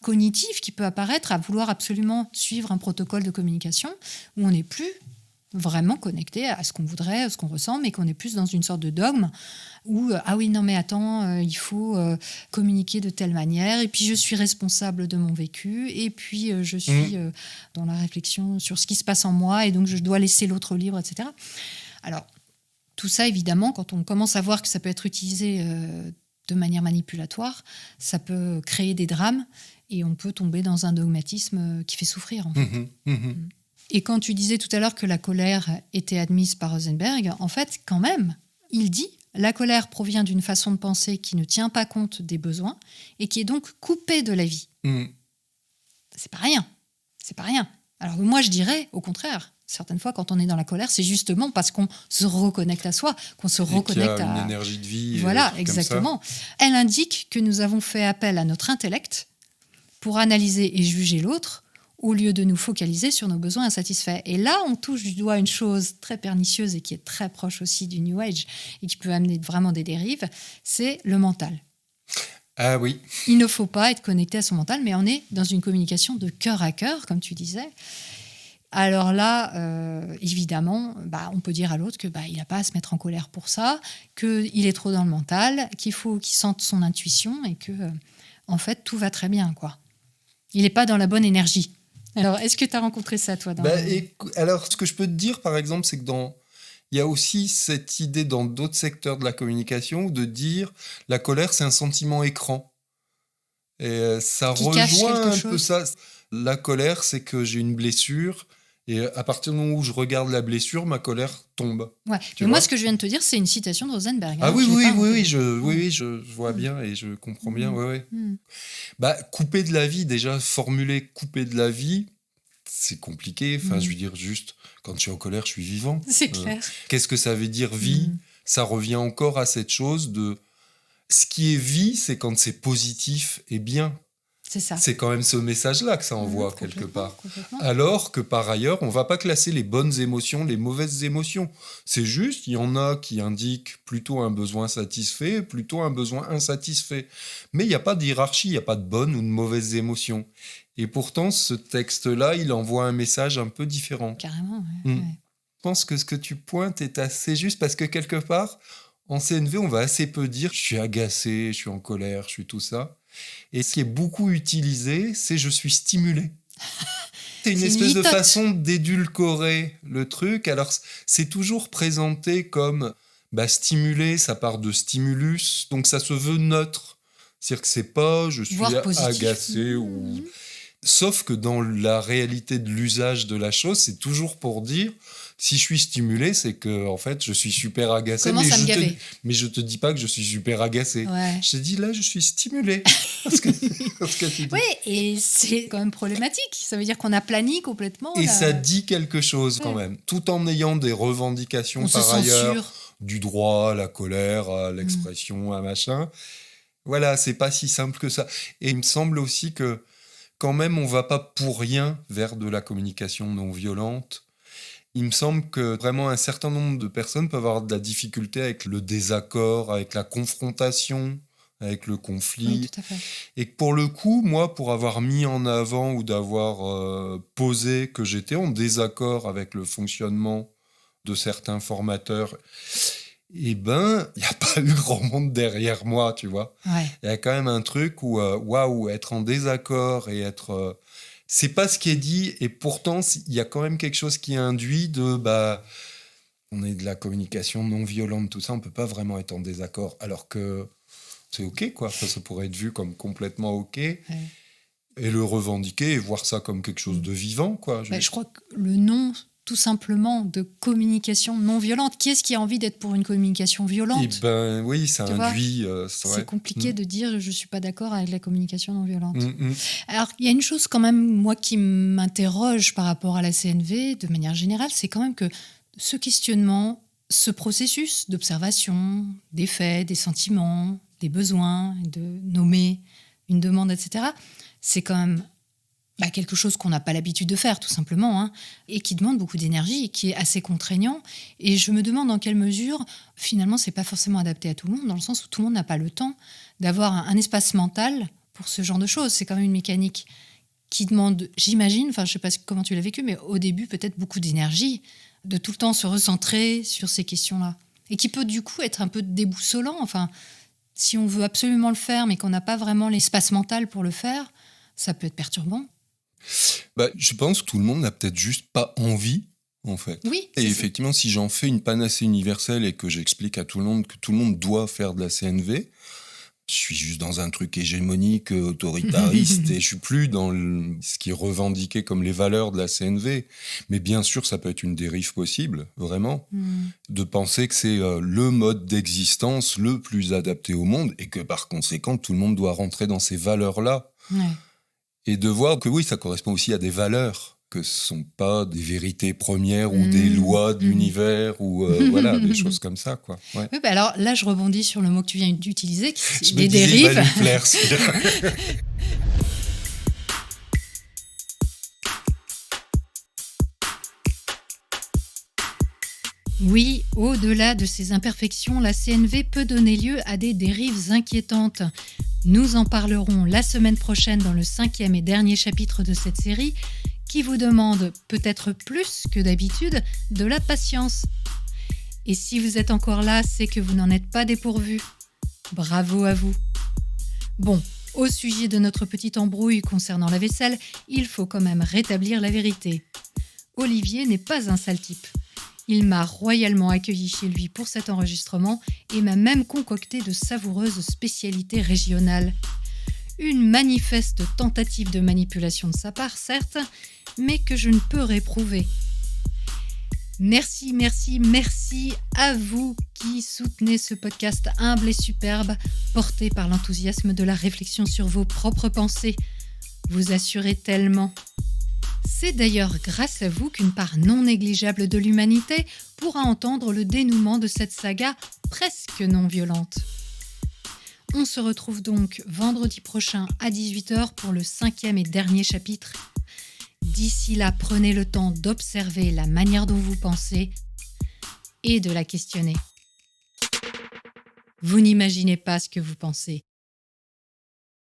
cognitif qui peut apparaître à vouloir absolument suivre un protocole de communication où on n'est plus vraiment connecté à ce qu'on voudrait, à ce qu'on ressent, mais qu'on est plus dans une sorte de dogme où ah oui, non mais attends, il faut communiquer de telle manière, et puis je suis responsable de mon vécu, et puis je suis dans la réflexion sur ce qui se passe en moi, et donc je dois laisser l'autre libre, etc. Alors, tout ça, évidemment, quand on commence à voir que ça peut être utilisé de manière manipulatoire, ça peut créer des drames, et on peut tomber dans un dogmatisme qui fait souffrir, en fait. Et quand tu disais tout à l'heure que la colère était admise par Rosenberg, en fait, quand même, il dit la colère provient d'une façon de penser qui ne tient pas compte des besoins et qui est donc coupée de la vie. C'est pas rien. C'est pas rien. Alors moi, je dirais, au contraire, certaines fois, quand on est dans la colère, c'est justement parce qu'on se reconnecte à soi, qu'on se reconnecte qu'il y a à une énergie de vie. Voilà, exactement. Elle indique que nous avons fait appel à notre intellect pour analyser et juger l'autre, au lieu de nous focaliser sur nos besoins insatisfaits. Et là, on touche du doigt une chose très pernicieuse et qui est très proche aussi du New Age et qui peut amener vraiment des dérives, c'est le mental. Ah oui. Il ne faut pas être connecté à son mental, mais on est dans une communication de cœur à cœur, comme tu disais. Alors là, évidemment, on peut dire à l'autre que il n'a pas à se mettre en colère pour ça, qu'il est trop dans le mental, qu'il faut qu'il sente son intuition et que, en fait, tout va très bien, quoi. Il n'est pas dans la bonne énergie. Alors, est-ce que tu as rencontré ça, toi Alors, ce que je peux te dire, par exemple, c'est que il y a aussi cette idée dans d'autres secteurs de la communication de dire la colère, c'est un sentiment écran. Et ça qui cache rejoint quelque un peu chose. ça. La colère, c'est que j'ai une blessure. Et à partir du moment où je regarde la blessure, ma colère tombe. Ouais. Mais moi, ce que je viens de te dire, c'est une citation de Rosenberg. Ah oui, je vois Mm. bien et je comprends bien. Mm. Couper de la vie, déjà, formuler couper de la vie, c'est compliqué. Enfin, je veux dire, juste, quand je suis en colère, je suis vivant. C'est clair. Qu'est-ce que ça veut dire, vie ? Ça revient encore à cette chose de... Ce qui est vie, c'est quand c'est positif et bien. C'est ça. C'est quand même ce message-là que ça envoie quelque part. Complètement. Alors que par ailleurs, on ne va pas classer les bonnes émotions, les mauvaises émotions. C'est juste, il y en a qui indiquent plutôt un besoin satisfait, plutôt un besoin insatisfait. Mais il n'y a pas de hiérarchie, il n'y a pas de bonnes ou de mauvaises émotions. Et pourtant, ce texte-là, il envoie un message un peu différent. Carrément, Je pense que ce que tu pointes est assez juste parce que quelque part, en CNV, on va assez peu dire « je suis agacé, je suis en colère, je suis tout ça ». Et ce qui est beaucoup utilisé, c'est « je suis stimulé ». C'est une espèce de façon d'édulcorer le truc. Alors, c'est toujours présenté comme stimulé, ça part de stimulus, donc ça se veut neutre. C'est-à-dire que c'est pas « je suis agacé » ou... Sauf que dans la réalité de l'usage de la chose, c'est toujours pour dire si je suis stimulé, c'est que en fait je suis super agacé. Mais je te dis pas que je suis super agacé. Ouais. Je te dis là, je suis stimulé. parce que tu dis. Oui, et c'est quand même problématique. Ça veut dire qu'on aplanit complètement. Et ça dit quelque chose quand même, tout en ayant des revendications par ailleurs du droit à la colère, à l'expression, à machin. Voilà, c'est pas si simple que ça. Et il me semble aussi que quand même, on va pas pour rien vers de la communication non violente. Il me semble que vraiment un certain nombre de personnes peuvent avoir de la difficulté avec le désaccord, avec la confrontation avec le conflit. Oui, tout à fait. Et que pour le coup, moi, pour avoir mis en avant ou d'avoir posé que j'étais en désaccord avec le fonctionnement de certains formateurs, il n'y a pas eu grand monde derrière moi, tu vois. Ouais. Il y a quand même un truc où, waouh, être en désaccord et être... c'est pas ce qui est dit, et pourtant, il y a quand même quelque chose qui induit de... on est de la communication non violente, tout ça, on peut pas vraiment être en désaccord, alors que c'est OK, quoi. Ça pourrait être vu comme complètement OK. Ouais. Et le revendiquer et voir ça comme quelque chose de vivant, quoi. Je crois que le nom... tout simplement de communication non violente. Qui est-ce qui a envie d'être pour une communication violente ? Oui, ça induit... c'est compliqué de dire « je ne suis pas d'accord avec la communication non violente ». Alors, il y a une chose quand même, moi, qui m'interroge par rapport à la CNV, de manière générale, c'est quand même que ce questionnement, ce processus d'observation des faits, des sentiments, des besoins, de nommer une demande, etc., c'est quand même... quelque chose qu'on n'a pas l'habitude de faire, tout simplement, hein, et qui demande beaucoup d'énergie, et qui est assez contraignant. Et je me demande dans quelle mesure, finalement, c'est pas forcément adapté à tout le monde, dans le sens où tout le monde n'a pas le temps d'avoir un espace mental pour ce genre de choses. C'est quand même une mécanique qui demande, j'imagine, je sais pas comment tu l'as vécu, mais au début, peut-être beaucoup d'énergie, de tout le temps se recentrer sur ces questions-là. Et qui peut, du coup, être un peu déboussolant. Si on veut absolument le faire, mais qu'on n'a pas vraiment l'espace mental pour le faire, ça peut être perturbant. Je pense que tout le monde n'a peut-être juste pas envie, en fait. Oui. Et effectivement, si j'en fais une panacée universelle et que j'explique à tout le monde que tout le monde doit faire de la CNV, je suis juste dans un truc hégémonique, autoritariste, et je suis plus dans ce qui est revendiqué comme les valeurs de la CNV. Mais bien sûr, ça peut être une dérive possible, vraiment, de penser que c'est le mode d'existence le plus adapté au monde, et que par conséquent, tout le monde doit rentrer dans ces valeurs-là. Ouais. Et de voir que oui, ça correspond aussi à des valeurs, que ce ne sont pas des vérités premières ou des lois de l'univers ou des choses comme ça, quoi. Ouais. Oui, alors là, je rebondis sur le mot que tu viens d'utiliser, qui des dérives. Il va lui plaire, Oui, au-delà de ces imperfections, la CNV peut donner lieu à des dérives inquiétantes. Nous en parlerons la semaine prochaine dans le 5e et dernier chapitre de cette série, qui vous demande, peut-être plus que d'habitude, de la patience. Et si vous êtes encore là, c'est que vous n'en êtes pas dépourvu. Bravo à vous. Bon, au sujet de notre petite embrouille concernant la vaisselle, il faut quand même rétablir la vérité. Olivier n'est pas un sale type. Il m'a royalement accueilli chez lui pour cet enregistrement et m'a même concocté de savoureuses spécialités régionales. Une manifeste tentative de manipulation de sa part, certes, mais que je ne peux réprouver. Merci, merci, merci à vous qui soutenez ce podcast humble et superbe, porté par l'enthousiasme de la réflexion sur vos propres pensées. Vous assurez tellement. C'est d'ailleurs grâce à vous qu'une part non négligeable de l'humanité pourra entendre le dénouement de cette saga presque non violente. On se retrouve donc vendredi prochain à 18h pour le 5e et dernier chapitre. D'ici là, prenez le temps d'observer la manière dont vous pensez et de la questionner. Vous n'imaginez pas ce que vous pensez.